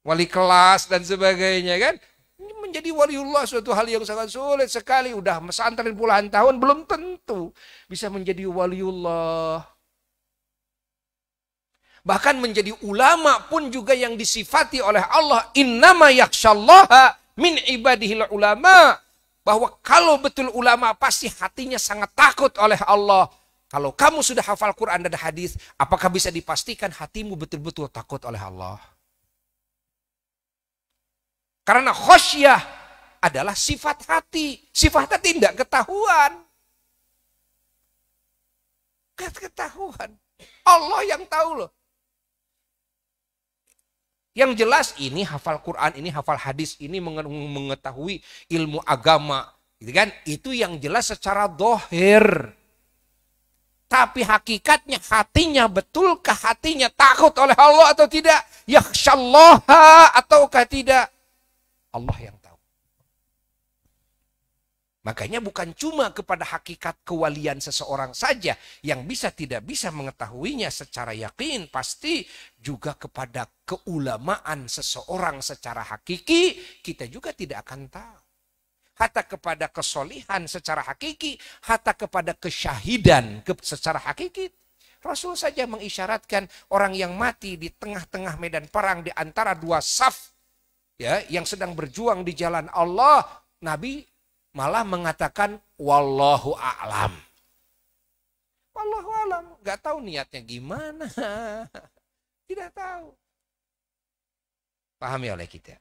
Speaker 2: Wali kelas dan sebagainya kan? Menjadi waliullah suatu hal yang sangat sulit sekali. Udah pesantren puluhan tahun belum tentu bisa menjadi waliullah. Bahkan menjadi ulama pun juga yang disifati oleh Allah. Innama yakhsyallaha min ibadihil ulama. Bahwa kalau betul ulama pasti hatinya sangat takut oleh Allah. Kalau kamu sudah hafal Quran dan hadis, apakah bisa dipastikan hatimu betul-betul takut oleh Allah? Karena khosyah adalah sifat hati. Sifat hati tidak ketahuan. Ketahuan. Allah yang tahu loh. Yang jelas ini hafal Quran, ini hafal hadis, ini mengetahui ilmu agama. Gitu kan? Itu yang jelas secara dohir. Tapi hakikatnya hatinya, betulkah hatinya takut oleh Allah atau tidak? Yakhsyallaha ataukah tidak? Allah yang tahu. Makanya bukan cuma kepada hakikat kewalian seseorang saja yang tidak bisa mengetahuinya secara yakin, pasti juga kepada keulamaan seseorang secara hakiki kita juga tidak akan tahu. Hatta kepada kesolihan secara hakiki, hatta kepada kesyahidan secara hakiki. Rasul saja mengisyaratkan orang yang mati di tengah-tengah medan perang di antara dua saf ya yang sedang berjuang di jalan Allah, Nabi malah mengatakan wallahu a'lam. Wallahu a'lam, nggak tahu niatnya gimana. Tidak tahu. Pahami oleh kita.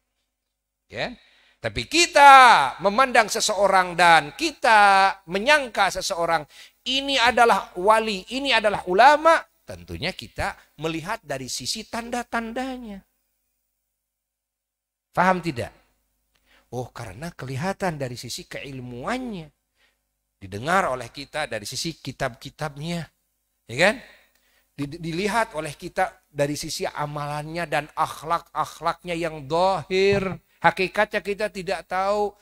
Speaker 2: Ya. Tapi kita memandang seseorang dan kita menyangka seseorang ini adalah wali, ini adalah ulama, tentunya kita melihat dari sisi tanda-tandanya. Paham tidak? Oh, karena kelihatan dari sisi keilmuannya. Didengar oleh kita dari sisi kitab-kitabnya. Ya kan? Dilihat oleh kita dari sisi amalannya dan akhlak-akhlaknya yang dohir. Hakikatnya kita tidak tahu.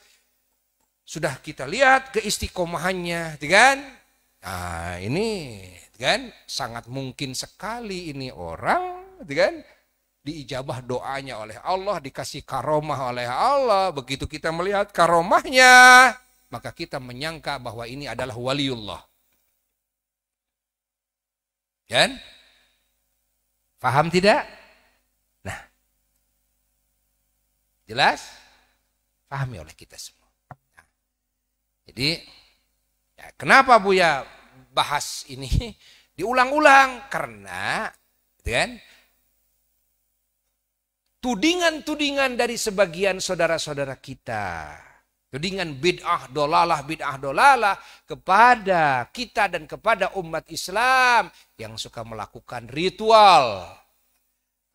Speaker 2: Sudah kita lihat keistiqomahannya. Ya kan? Nah ini kan sangat mungkin sekali ini orang. Ya kan? Diijabah doanya oleh Allah, dikasih karomah oleh Allah. Begitu kita melihat karomahnya, maka kita menyangka bahwa ini adalah waliullah. Kan? Paham tidak? Nah, jelas? Pahami oleh kita semua. Nah, jadi, ya, kenapa Buya bahas ini diulang-ulang? Karena, kan? Tudingan-tudingan dari sebagian saudara-saudara kita. Tudingan bid'ah dolalah kepada kita dan kepada umat Islam yang suka melakukan ritual.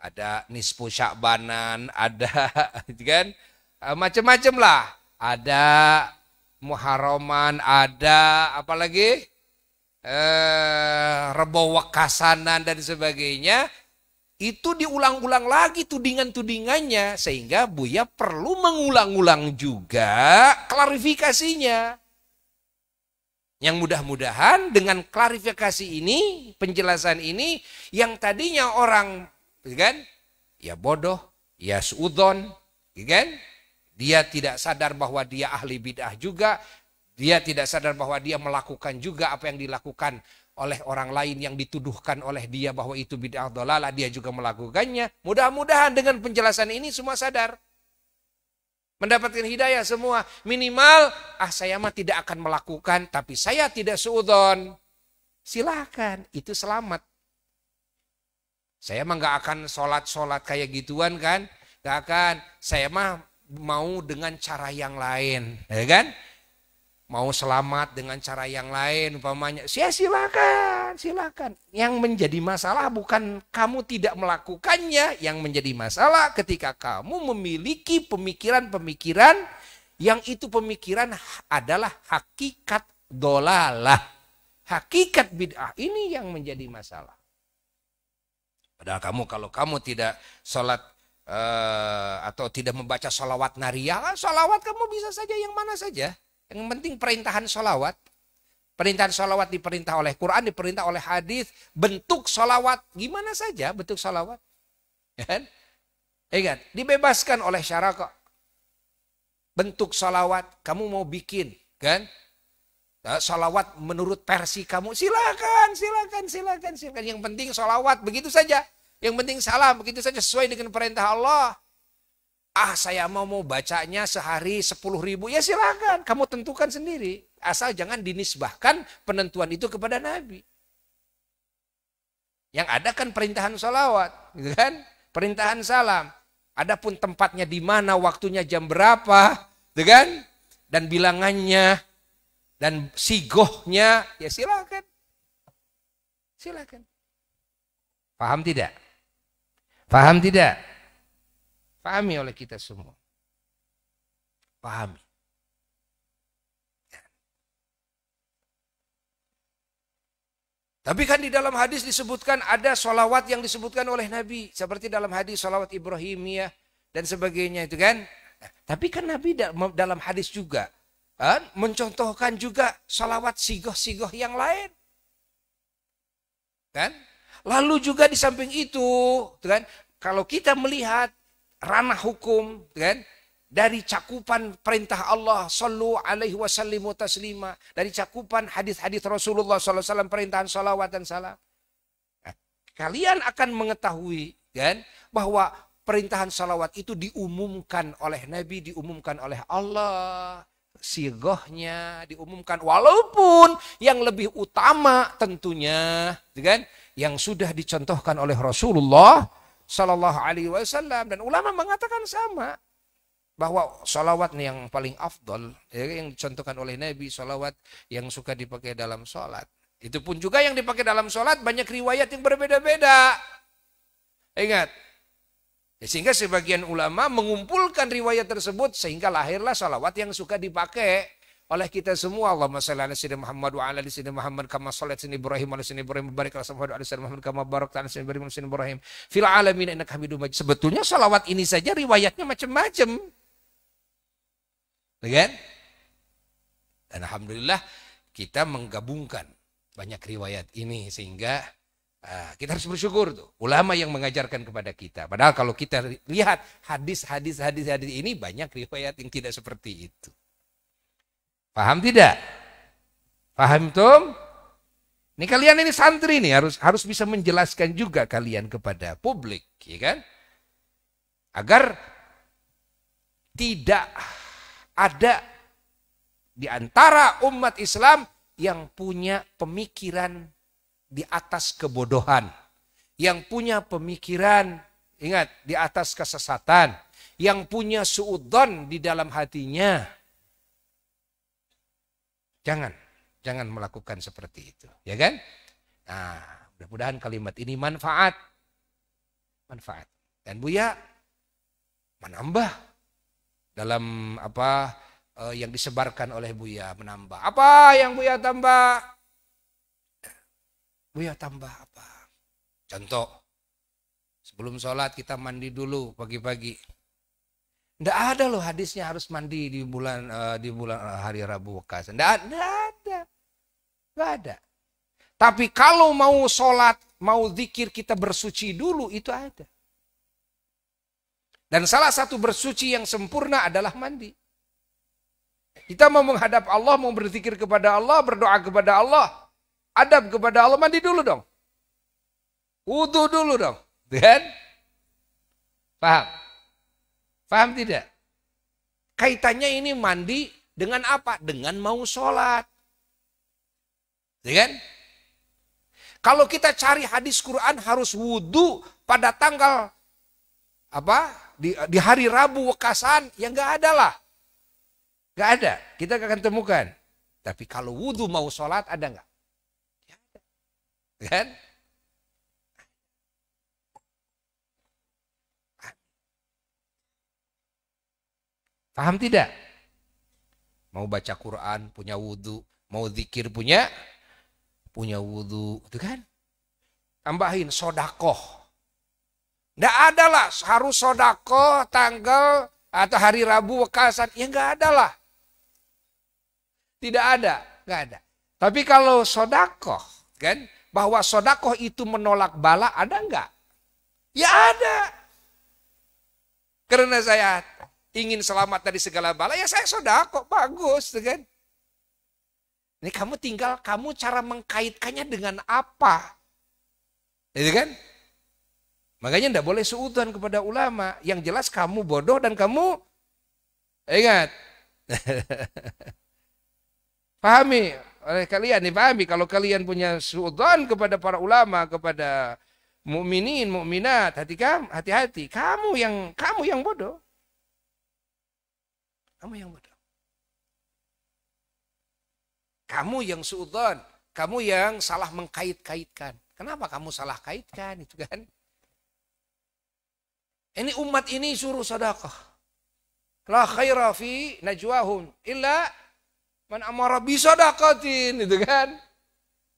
Speaker 2: Ada nisfu sya'banan, ada kan macam-macam lah. Ada muharraman, ada apalagi rebo wakasanan dan sebagainya. Itu diulang-ulang lagi tudingan-tudingannya. Sehingga Buya perlu mengulang-ulang juga klarifikasinya. Yang mudah-mudahan dengan klarifikasi ini, penjelasan ini, yang tadinya orang kan, ya bodoh, ya suudon, kan? Dia tidak sadar bahwa dia ahli bid'ah juga. Dia tidak sadar bahwa dia melakukan juga apa yang dilakukan oleh orang lain yang dituduhkan oleh dia bahwa itu bid'ah dhalalah, dia juga melakukannya. Mudah-mudahan dengan penjelasan ini semua sadar. Mendapatkan hidayah semua. Minimal, saya mah tidak akan melakukan, tapi saya tidak suudzon. Silakan, itu selamat. Saya mah gak akan sholat-sholat kayak gituan kan. Gak akan, saya mah mau dengan cara yang lain. Ya kan? Mau selamat dengan cara yang lain umpamanya, ya silakan. Yang menjadi masalah bukan kamu tidak melakukannya, yang menjadi masalah ketika kamu memiliki pemikiran-pemikiran yang itu pemikiran adalah hakikat dolalah. Hakikat bid'ah ini yang menjadi masalah. Padahal kalau kamu tidak sholat atau tidak membaca sholawat nariyah, sholawat kamu bisa saja yang mana saja. Yang penting perintahan sholawat. Perintahan sholawat diperintah oleh Quran, diperintah oleh hadis. Bentuk sholawat, gimana saja bentuk sholawat. Kan? Kan? Dibebaskan oleh syara kok. Bentuk sholawat, kamu mau bikin. Kan? Sholawat menurut versi kamu, silakan. Yang penting sholawat, begitu saja. Yang penting salam, begitu saja sesuai dengan perintah Allah. Saya mau bacanya sehari 10.000. Ya silakan, kamu tentukan sendiri. Asal jangan dinisbahkan penentuan itu kepada Nabi. Yang ada kan perintahan sholawat, gitu kan? Perintahan salam. Adapun tempatnya di mana, waktunya jam berapa, gitu kan? Dan bilangannya, dan sigohnya, ya silakan. Silakan. Paham tidak? Paham tidak? Pahami oleh kita semua. Pahami. Tapi kan di dalam hadis disebutkan ada sholawat yang disebutkan oleh Nabi. Seperti dalam hadis sholawat Ibrahimiyah dan sebagainya itu kan. Tapi kan Nabi dalam hadis juga kan, mencontohkan juga sholawat sigoh-sigoh yang lain. Kan? Lalu juga di samping itu, kan, kalau kita melihat ranah hukum, kan, dari cakupan perintah Allah, sallu alaihi wasallimu taslima, dari cakupan hadis-hadis Rasulullah SAW, perintahan salawat dan salam. Nah, kalian akan mengetahui, kan, bahwa perintahan salawat itu diumumkan oleh Nabi, diumumkan oleh Allah. Sigohnya diumumkan, walaupun yang lebih utama tentunya, kan, yang sudah dicontohkan oleh Rasulullah Sallallahu Alaihi Wasallam, dan ulama mengatakan sama bahwa salawat yang paling afdol, ya, yang dicontohkan oleh Nabi, salawat yang suka dipakai dalam sholat. Itu pun juga yang dipakai dalam sholat banyak riwayat yang berbeda-beda. Ingat. Sehingga sebagian ulama mengumpulkan riwayat tersebut sehingga lahirlah salawat yang suka dipakai oleh kita semua. Allahumma shalli ala sayyidina Muhammad wa ala ali sayyidina Muhammad kama shallaita ala Ibrahim wa ala sayyidina Ibrahim barik ala sayyidina Muhammad kama barakta ala sayyidina Ibrahim wa ala sayyidina Ibrahim fil alamin innaka Hamidum Majid. Sebetulnya salawat ini saja riwayatnya macam-macam. Kan? Dan alhamdulillah kita menggabungkan banyak riwayat ini sehingga kita harus bersyukur tuh ulama yang mengajarkan kepada kita. Padahal kalau kita lihat hadis ini banyak riwayat yang tidak seperti itu. Paham tidak? Paham Tom? Ini kalian ini santri nih harus bisa menjelaskan juga kalian kepada publik, ya kan? Agar tidak ada di antara umat Islam yang punya pemikiran di atas kebodohan, yang punya pemikiran, ingat, di atas kesesatan, yang punya suudzon di dalam hatinya. Jangan melakukan seperti itu, ya kan? Nah, mudah-mudahan kalimat ini manfaat. Dan Buya menambah dalam apa yang disebarkan oleh Buya, menambah. Apa yang Buya tambah? Buya tambah apa? Contoh, sebelum sholat kita mandi dulu pagi-pagi. Tidak ada loh hadisnya harus mandi di bulan hari Rabu Wekasan. Tidak ada. Tapi kalau mau sholat, mau zikir kita bersuci dulu, itu ada. Dan salah satu bersuci yang sempurna adalah mandi. Kita mau menghadap Allah, mau berzikir kepada Allah, berdoa kepada Allah, adab kepada Allah, mandi dulu dong. Wudu dulu dong. Dan paham? Paham tidak? Kaitannya ini mandi dengan apa? Dengan mau sholat. Ya kan? Kalau kita cari hadis Quran harus wudu pada tanggal apa? Di hari Rabu Wekasan, ya nggak ada lah. Nggak ada. Kita akan temukan. Tapi kalau wudu mau sholat ada nggak? Ya ada. Kan? Paham tidak? Mau baca Quran punya wudu, mau zikir punya wudu, itu kan? Tambahin sodakoh. Nggak ada lah, harus sodakoh tanggal atau hari Rabu Wekasan, ya nggak ada lah. Tidak ada, nggak ada. Tapi kalau sodakoh, kan? Bahwa sodakoh itu menolak bala, ada nggak? Ya ada. Karena saya ingin selamat dari segala bala, ya saya sodakoh, bagus, kan? Ini kamu cara mengkaitkannya dengan apa? Itu kan? Makanya tidak boleh suudzon kepada ulama. Yang jelas kamu bodoh dan kamu ingat. Pahami oleh kalian, dipahami kalau kalian punya suudzon kepada para ulama, kepada mukminin, mukminat, hati-hati. Kamu yang bodoh. Kamu yang bodoh. Kamu yang suudzon, kamu yang salah mengkait-kaitkan. Kenapa kamu salah kaitkan itu kan? Ini umat ini suruh sedekah. La khaira fi najwahum illa man amara bi sadaqatin itu kan?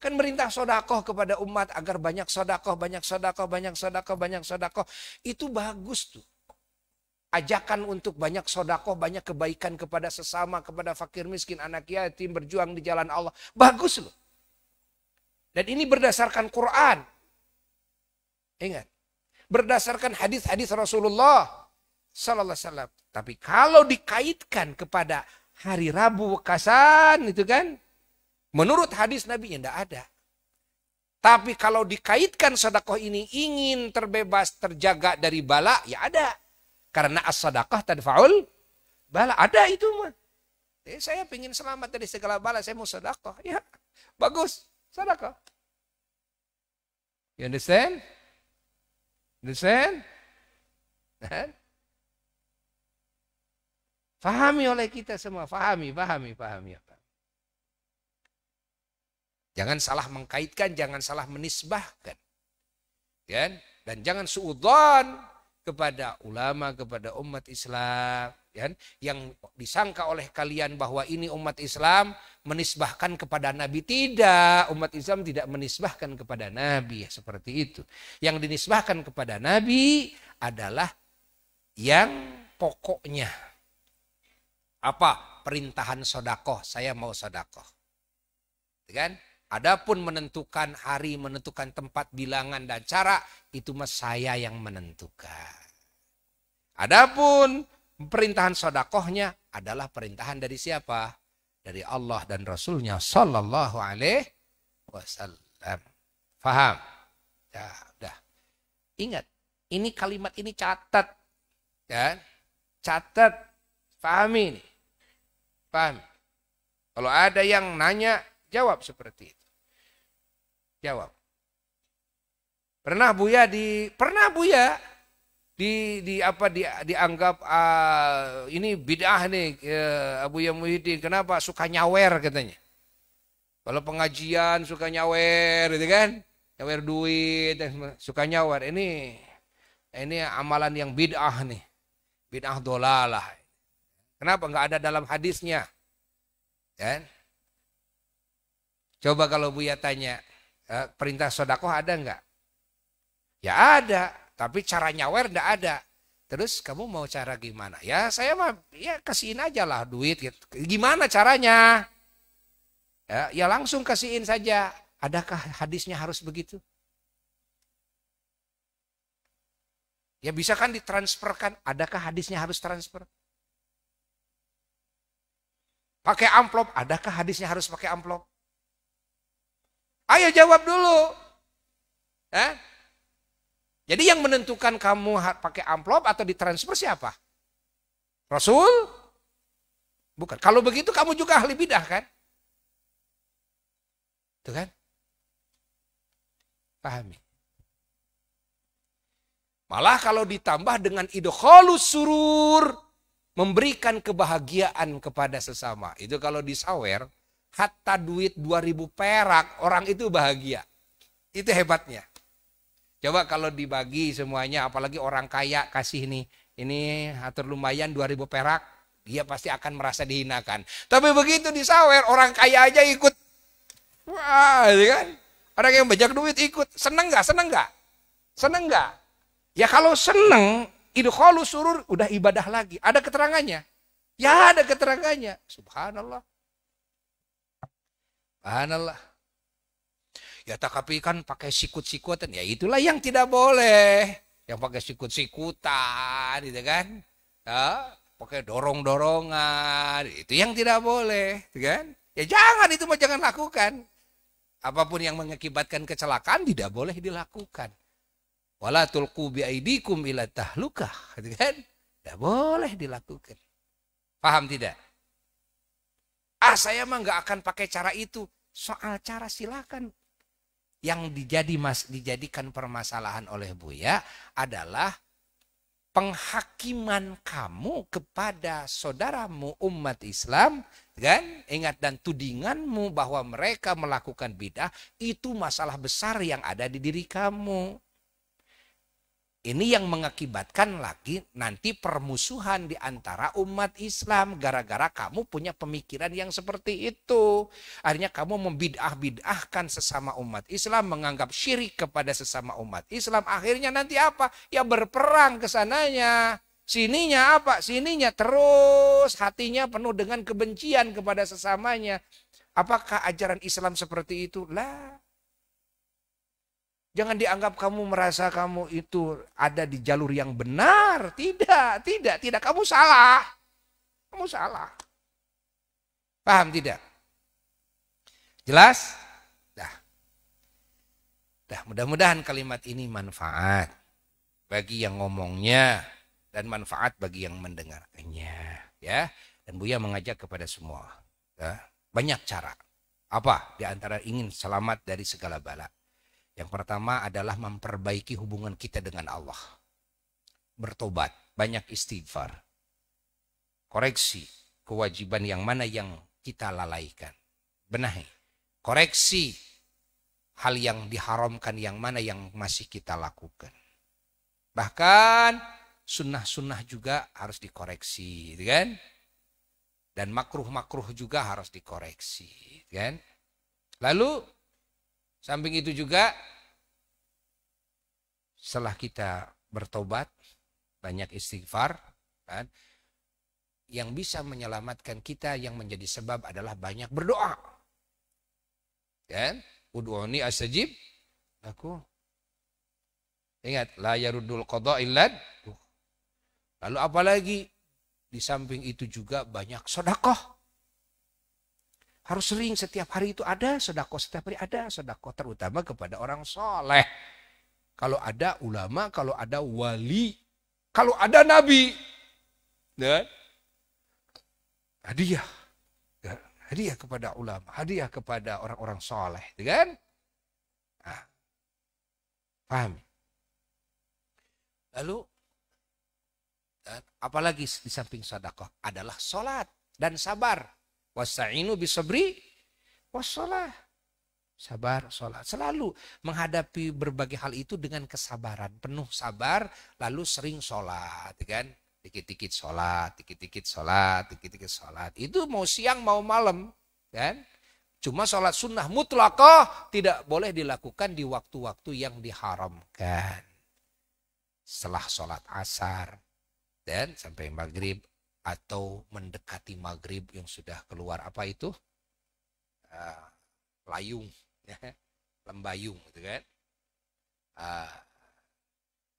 Speaker 2: Kan merintah sedekah kepada umat agar banyak sedekah, banyak sedekah, banyak sedekah, banyak sedekah. Itu bagus tuh. Ajakan untuk banyak sedekah, banyak kebaikan kepada sesama, kepada fakir miskin, anak yatim, berjuang di jalan Allah. Bagus loh. Dan ini berdasarkan Quran. Ingat. Berdasarkan hadis-hadis Rasulullah sallallahu alaihi wasallam. Tapi kalau dikaitkan kepada hari Rabu Wekasan itu kan, menurut hadis Nabi tidak ada. Tapi kalau dikaitkan sedekah ini ingin terbebas, terjaga dari bala, ya ada. Karena as-sadaqah tadfa'ul bala, ada itu mah. Saya ingin selamat dari segala bala, saya mau sedekah. Ya, bagus, sedekah. You understand? Understand? Fahami oleh kita semua, fahami. Jangan salah mengkaitkan, jangan salah menisbahkan. Kan? Dan jangan suudzon kepada ulama, kepada umat Islam. Kan? Yang disangka oleh kalian bahwa ini umat Islam menisbahkan kepada Nabi. Tidak, umat Islam tidak menisbahkan kepada Nabi. Seperti itu. Yang dinisbahkan kepada Nabi adalah yang pokoknya. Apa? Perintahan sedekah, saya mau sedekah. Kan? Adapun menentukan hari, menentukan tempat, bilangan dan cara, itu mas saya yang menentukan. Adapun perintahan sedekahnya adalah perintahan dari siapa? Dari Allah dan Rasulnya sallallahu alaihi wasallam. Faham? Ya, udah. Ingat, ini kalimat ini catat. Ya. Catat. Pahami ini. Paham? Kalau ada yang nanya, jawab seperti itu. Jawab. Pernah Buya dianggap ini bid'ah nih Buya Muhyiddin. Kenapa suka nyawer katanya? Kalau pengajian suka nyawer gitu kan? Nyawer duit, suka nyawer. Ini amalan yang bid'ah nih. Bid'ah dolalah. Kenapa nggak ada dalam hadisnya? Kan? Coba kalau Buya tanya, perintah sedekah ada nggak? Ya ada, tapi cara nyawer nggak ada. Terus kamu mau cara gimana? Ya saya mah ya kasihin aja lah duit. Gitu. Gimana caranya? Ya langsung kasihin saja. Adakah hadisnya harus begitu? Ya bisa kan ditransferkan. Adakah hadisnya harus transfer? Pakai amplop. Adakah hadisnya harus pakai amplop? Ayo jawab dulu. Jadi yang menentukan kamu pakai amplop atau ditransfer siapa? Rasul? Bukan. Kalau begitu kamu juga ahli bidah kan? Itu kan? Pahami. Malah kalau ditambah dengan idkhalus surur, memberikan kebahagiaan kepada sesama. Itu kalau disawer, hatta duit 2000 perak, orang itu bahagia. Itu hebatnya. Coba kalau dibagi semuanya, apalagi orang kaya kasih ini atur lumayan 2000 perak, dia pasti akan merasa dihinakan. Tapi begitu disawer, orang kaya aja ikut. Wah, kan? Orang yang banyak duit ikut. Seneng nggak? Seneng nggak? Seneng nggak? Ya kalau seneng, idkhalus surur udah ibadah lagi. Ada keterangannya? Ya ada keterangannya. Subhanallah. Subhanallah. Ya tapi kan pakai sikut-sikutan. Ya itulah yang tidak boleh. Yang pakai sikut-sikutan gitu kan. Ya, pakai dorong-dorongan. Itu yang tidak boleh. Gitu kan. Ya jangan, itu mah jangan lakukan. Apapun yang mengakibatkan kecelakaan tidak boleh dilakukan. Wala tulqu biaidikum ila tahlukah. Gitu kan. Tidak boleh dilakukan. Paham tidak? Saya mah nggak akan pakai cara itu. Soal cara silakan. Yang dijadikan permasalahan oleh Buya adalah penghakiman kamu kepada saudaramu umat Islam, kan? Ingat, dan tudinganmu bahwa mereka melakukan bid'ah itu masalah besar yang ada di diri kamu. Ini yang mengakibatkan lagi nanti permusuhan di antara umat Islam gara-gara kamu punya pemikiran yang seperti itu. Akhirnya kamu membid'ah-bid'ahkan sesama umat Islam, menganggap syirik kepada sesama umat Islam. Akhirnya nanti apa? Ya berperang ke sananya. Sininya apa? Sininya terus hatinya penuh dengan kebencian kepada sesamanya. Apakah ajaran Islam seperti itu? Lah. Jangan dianggap kamu merasa kamu itu ada di jalur yang benar. Tidak. Kamu salah. Kamu salah. Paham tidak? Jelas? Dah, mudah-mudahan kalimat ini manfaat bagi yang ngomongnya dan manfaat bagi yang mendengarkannya. Ya, dan Buya mengajak kepada semua. Ya, banyak cara. Apa? Di antara ingin selamat dari segala bala. Yang pertama adalah memperbaiki hubungan kita dengan Allah. Bertobat, banyak istighfar. Koreksi kewajiban yang mana yang kita lalaikan. Benahi. Koreksi hal yang diharamkan yang mana yang masih kita lakukan. Bahkan sunnah-sunnah juga harus dikoreksi, kan? Dan makruh-makruh juga harus dikoreksi, kan? Lalu samping itu juga setelah kita bertobat, banyak istighfar, kan? Yang bisa menyelamatkan kita yang menjadi sebab adalah banyak berdoa. Kan? Ud'uni astajib aku. Ingat, la yaruddul qada illa. Lalu apalagi di samping itu juga banyak sedekah. Harus sering, setiap hari itu ada sedekah, setiap hari ada sedekah, terutama kepada orang soleh. Kalau ada ulama, kalau ada wali, kalau ada nabi, dan hadiah, hadiah kepada ulama, hadiah kepada orang-orang soleh, kan? Nah, paham? Lalu, dan apalagi di samping sedekah adalah sholat dan sabar. Wasta'inu bisabri wassalah. Sabar, sholat. Selalu menghadapi berbagai hal itu dengan kesabaran. Penuh sabar, lalu sering sholat. Kan? Dikit-dikit sholat, dikit-dikit sholat, dikit-dikit sholat. Itu mau siang mau malam. Kan? Cuma sholat sunnah mutlaqah tidak boleh dilakukan di waktu-waktu yang diharamkan. Setelah sholat asar dan sampai maghrib. Atau mendekati maghrib yang sudah keluar apa itu? Layung. Lembayung gitu kan.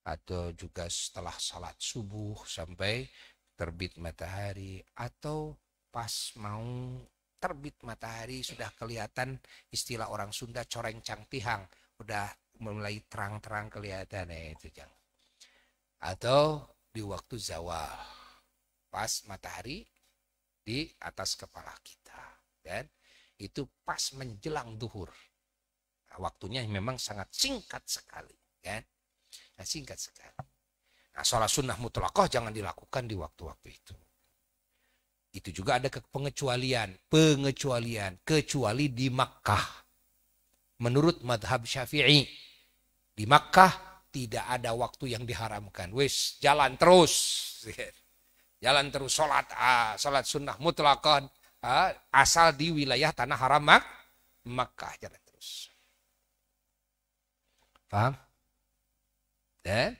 Speaker 2: Atau juga setelah salat subuh sampai terbit matahari. Atau pas mau terbit matahari sudah kelihatan istilah orang Sunda coreng cangtihang. Udah mulai terang-terang kelihatan itu jang. Atau di waktu zawal. Pas matahari di atas kepala kita. Dan itu pas menjelang duhur. Nah, waktunya memang sangat singkat sekali. Kan? Nah, singkat sekali. Nah, sholat sunnah mutlaqah jangan dilakukan di waktu-waktu itu. Itu juga ada pengecualian. Kecuali di Makkah. Menurut madhab Syafi'i. Di Makkah tidak ada waktu yang diharamkan. Wis, jalan terus. Jalan terus sholat sunnah mutlaqah asal di wilayah tanah haram Makkah, jalan terus. Paham? Dan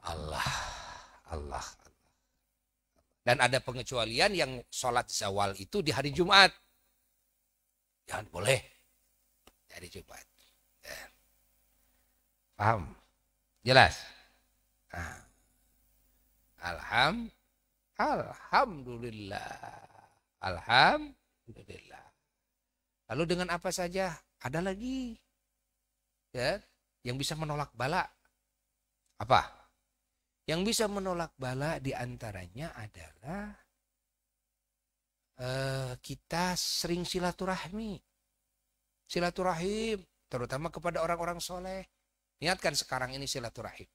Speaker 2: Allah. Dan ada pengecualian yang sholat zawal itu di hari Jumat. Jangan boleh di hari Jumat. Dan, paham? Jelas? Nah. Alhamdulillah. Lalu dengan apa saja? Ada lagi ya, yang bisa menolak bala. Apa? Yang bisa menolak bala diantaranya adalah kita sering silaturahim, terutama kepada orang-orang soleh. Niatkan sekarang ini silaturahim.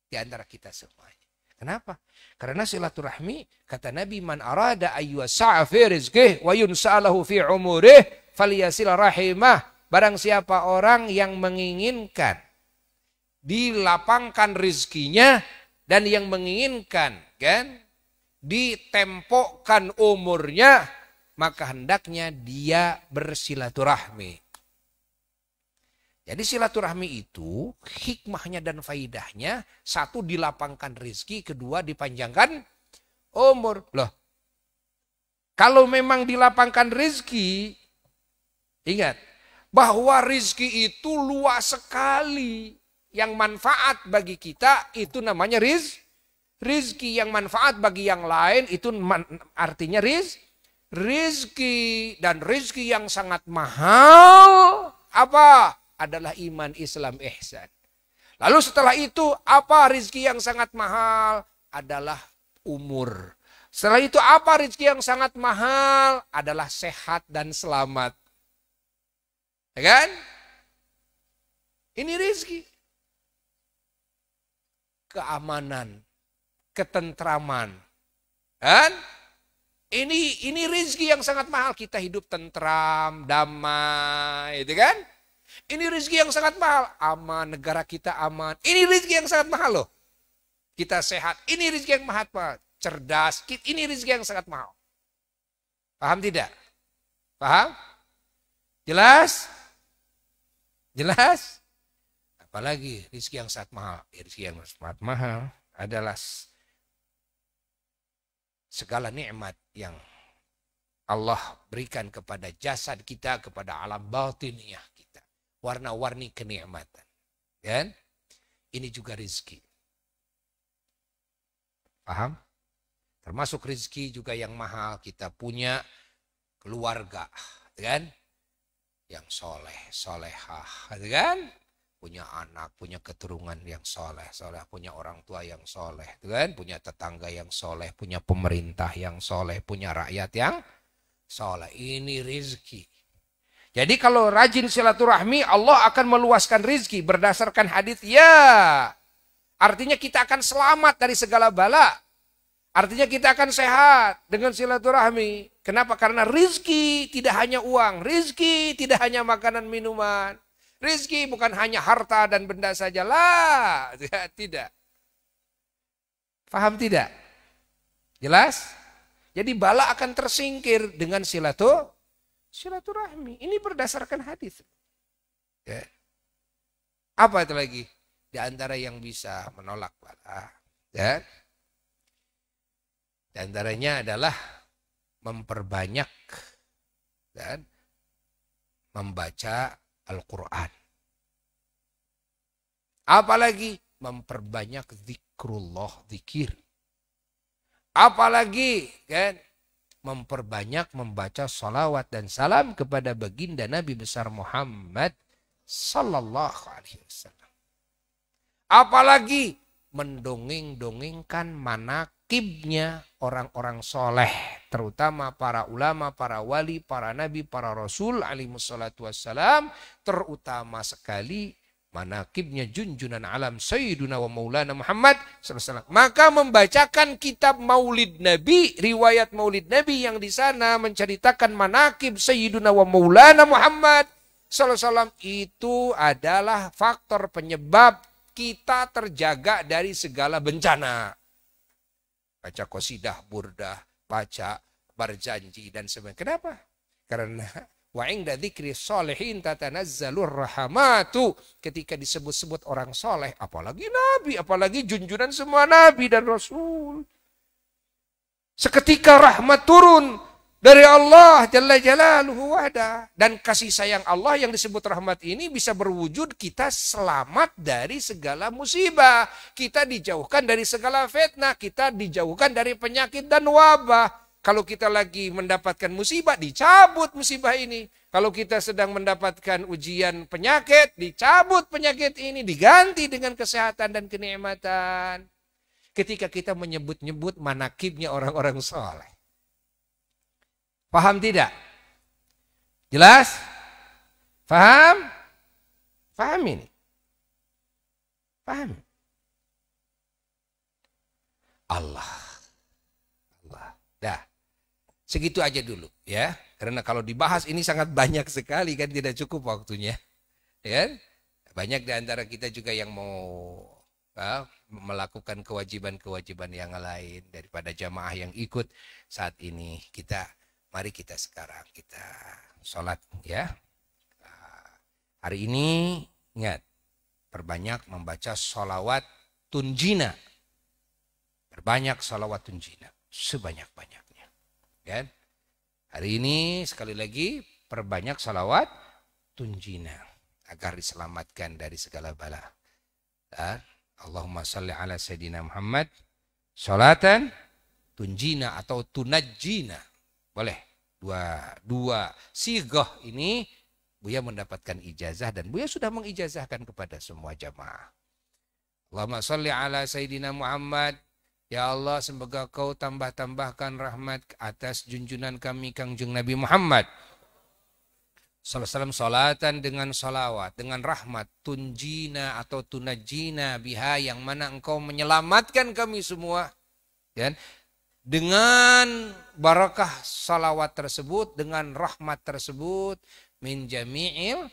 Speaker 2: di antara kita semuanya. Kenapa? Karena silaturahmi, kata Nabi, man arada ayyusa'a fi rizqih wa yunsa'alahu fi umurih falyasil rahimah. Barang siapa orang yang menginginkan dilapangkan rizkinya dan yang menginginkan kan ditempokkan umurnya, maka hendaknya dia bersilaturahmi. Jadi silaturahmi itu hikmahnya dan faidahnya, satu dilapangkan rizki, kedua dipanjangkan umur. Loh, kalau memang dilapangkan rizki, ingat bahwa rizki itu luas sekali. Yang manfaat bagi kita itu namanya rizki. Yang manfaat bagi yang lain itu artinya rizki. Dan rizki yang sangat mahal apa? Adalah iman, Islam, ihsan. Lalu setelah itu apa rizki yang sangat mahal? Adalah umur. Setelah itu apa rizki yang sangat mahal? Adalah sehat dan selamat. Ya kan? Ini rizki. Keamanan, ketentraman. Kan? Ini rizki yang sangat mahal. Kita hidup tentram, damai, itu kan? Ini rezeki yang sangat mahal. Aman, negara kita aman. Ini rezeki yang sangat mahal loh. Kita sehat. Ini rezeki yang mahal. Cerdas. Ini rezeki yang sangat mahal. Paham tidak? Paham? Jelas? Jelas? Apalagi rezeki yang sangat mahal. Rezeki yang sangat mahal adalah segala nikmat yang Allah berikan kepada jasad kita, kepada alam batiniah kita. Warna-warni kenikmatan. Kan? Ini juga rezeki. Paham? Termasuk rezeki juga yang mahal. Kita punya keluarga. Kan? Yang soleh, solehah. Kan? Punya anak, punya keturunan yang soleh. Punya orang tua yang soleh. Kan? Punya tetangga yang soleh. Punya pemerintah yang soleh. Punya rakyat yang soleh. Ini rezeki. Jadi kalau rajin silaturahmi, Allah akan meluaskan rizki berdasarkan hadis. Ya, artinya kita akan selamat dari segala bala. Artinya kita akan sehat dengan silaturahmi. Kenapa? Karena rizki tidak hanya uang. Rizki tidak hanya makanan minuman. Rizki bukan hanya harta dan benda saja. Lah, tidak. Paham tidak? Jelas? Jadi bala akan tersingkir dengan silaturahmi. Ini berdasarkan hadis. Ya. Apa itu lagi? Di antara yang bisa menolak bala. Ya. Di antaranya adalah memperbanyak dan membaca Al-Quran. Apalagi memperbanyak zikrullah, zikir. Apalagi kan memperbanyak membaca salawat dan salam kepada baginda Nabi besar Muhammad sallallahu alaihi wasallam. Apalagi mendongeng-dongengkan manakibnya orang-orang soleh, terutama para ulama, para wali, para nabi, para rasul alaihi wassalatu wassalam, terutama sekali manakibnya junjunan alam Sayyiduna wa Maulana Muhammad SAW. Maka membacakan kitab Maulid Nabi, riwayat Maulid Nabi yang di sana menceritakan manakib Sayyiduna wa Maulana Muhammad SAW itu adalah faktor penyebab kita terjaga dari segala bencana. Baca qasidah, burdah, baca berjanji dan sebagainya. Kenapa? Karena wa inda dzikri sholihin tatanazzalur rahmatu. Ketika disebut-sebut orang soleh, apalagi nabi, apalagi junjunan semua nabi dan rasul. Seketika rahmat turun dari Allah Jalla Jalaluhu wahda. Dan kasih sayang Allah yang disebut rahmat ini bisa berwujud kita selamat dari segala musibah. Kita dijauhkan dari segala fitnah. Kita dijauhkan dari penyakit dan wabah. Kalau kita lagi mendapatkan musibah, dicabut musibah ini. Kalau kita sedang mendapatkan ujian penyakit, dicabut penyakit ini. Diganti dengan kesehatan dan kenikmatan. Ketika kita menyebut-nyebut manakibnya orang-orang soleh. Paham tidak? Jelas? Paham? Paham ini? Paham? Allah. Allah. Dah. Segitu aja dulu ya. Karena kalau dibahas ini sangat banyak sekali kan, tidak cukup waktunya. Ya kan? Banyak di antara kita juga yang mau melakukan kewajiban-kewajiban yang lain daripada jamaah yang ikut saat ini. Mari kita sekarang kita sholat ya. Hari ini ingat, perbanyak membaca sholawat tunjina. Perbanyak sholawat tunjina sebanyak-banyaknya. Kan? Hari ini sekali lagi perbanyak salawat tunjina agar diselamatkan dari segala bala. Allahumma salli ala Sayyidina Muhammad salatan tunjina atau tunajjina. Boleh. Dua sigah ini Buya mendapatkan ijazah dan Buya sudah mengijazahkan kepada semua jamaah. Allahumma salli ala Sayyidina Muhammad. Ya Allah, semoga kau tambahkan rahmat atas junjunan kami Kangjeng Nabi Muhammad sallallahu alaihi wasallam, salatan dengan salawat, dengan rahmat, tunjina atau tunajjina biha, yang mana engkau menyelamatkan kami semua. Dan dengan barakah salawat tersebut, dengan rahmat tersebut, min jami'il,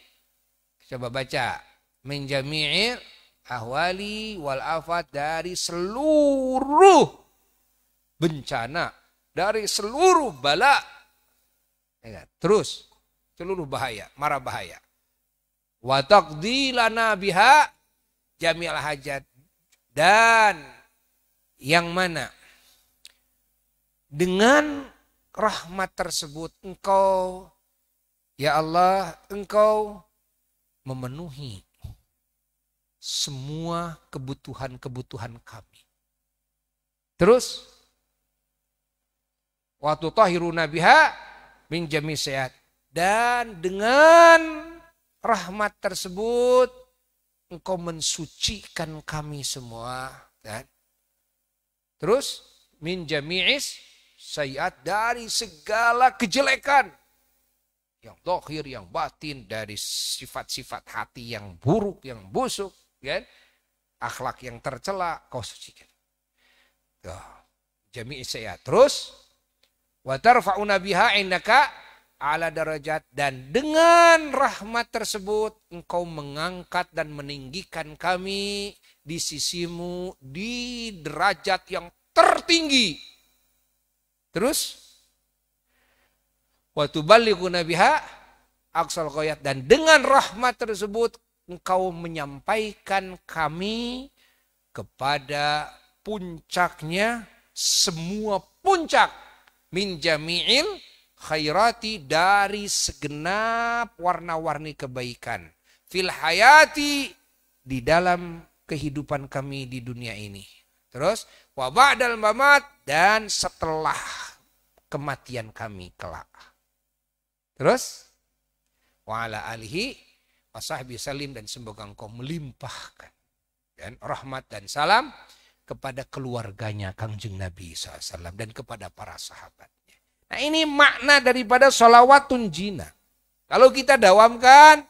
Speaker 2: coba baca, min jami'il ahwali wal afat, dari seluruh bencana, dari seluruh bala, ya, terus seluruh bahaya, mara bahaya. Wa taqdi lana biha jami'al hajat, dan yang mana dengan rahmat tersebut engkau ya Allah, engkau memenuhi semua kebutuhan-kebutuhan kami. Terus wa tutahhiruna biha min jami' sayyi'at, dan dengan rahmat tersebut engkau mensucikan kami semua. Dan terus min jami'is sayyi'at, dari segala kejelekan yang zahir, yang batin, dari sifat-sifat hati yang buruk, yang busuk, kan? Akhlak yang tercela, kau sucikan. Jami'is sayyi'at. Terus wa tarfa'una biha indaka ala darajat, dan dengan rahmat tersebut engkau mengangkat dan meninggikan kami di sisimu di derajat yang tertinggi. Terus wa tuballighuna biha aqsal ghayat, dan dengan rahmat tersebut engkau menyampaikan kami kepada puncaknya semua puncak, min jami'il khairati, dari segenap warna-warni kebaikan, fil hayati, di dalam kehidupan kami di dunia ini. Terus wa ba'dal mamat, dan setelah kematian kami kelak. Terus wa ala alihi wa sahbihi salim, dan semoga engkau melimpahkan dan rahmat dan salam kepada keluarganya Kangjeng Nabi SAW dan kepada para sahabatnya. Nah, ini makna daripada sholawat tunjina. Kalau kita dawamkan,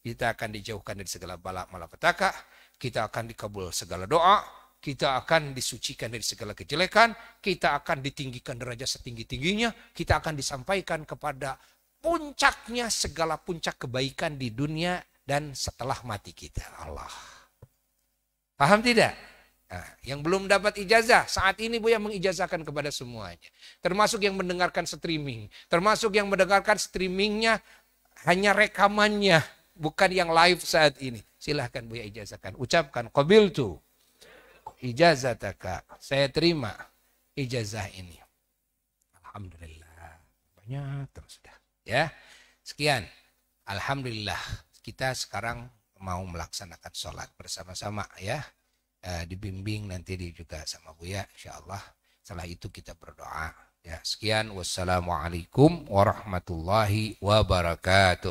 Speaker 2: kita akan dijauhkan dari segala bala malapetaka, kita akan dikabul segala doa, kita akan disucikan dari segala kejelekan, kita akan ditinggikan derajat setinggi-tingginya, kita akan disampaikan kepada puncaknya segala puncak kebaikan di dunia dan setelah mati kita. Allah. Paham tidak? Nah, yang belum dapat ijazah, saat ini Buya mengijazahkan kepada semuanya. Termasuk yang mendengarkan streaming. Termasuk yang mendengarkan streamingnya hanya rekamannya, bukan yang live saat ini. Silahkan Buya ijazahkan. Ucapkan, qabiltu ijazataka. Saya terima ijazah ini. Alhamdulillah. Banyak terus sudah. Ya, sekian. Alhamdulillah. Kita sekarang mau melaksanakan sholat bersama-sama ya. Dibimbing nanti juga sama Buya insyaallah. Setelah itu kita berdoa. Ya, sekian. Wassalamualaikum warahmatullahi wabarakatuh.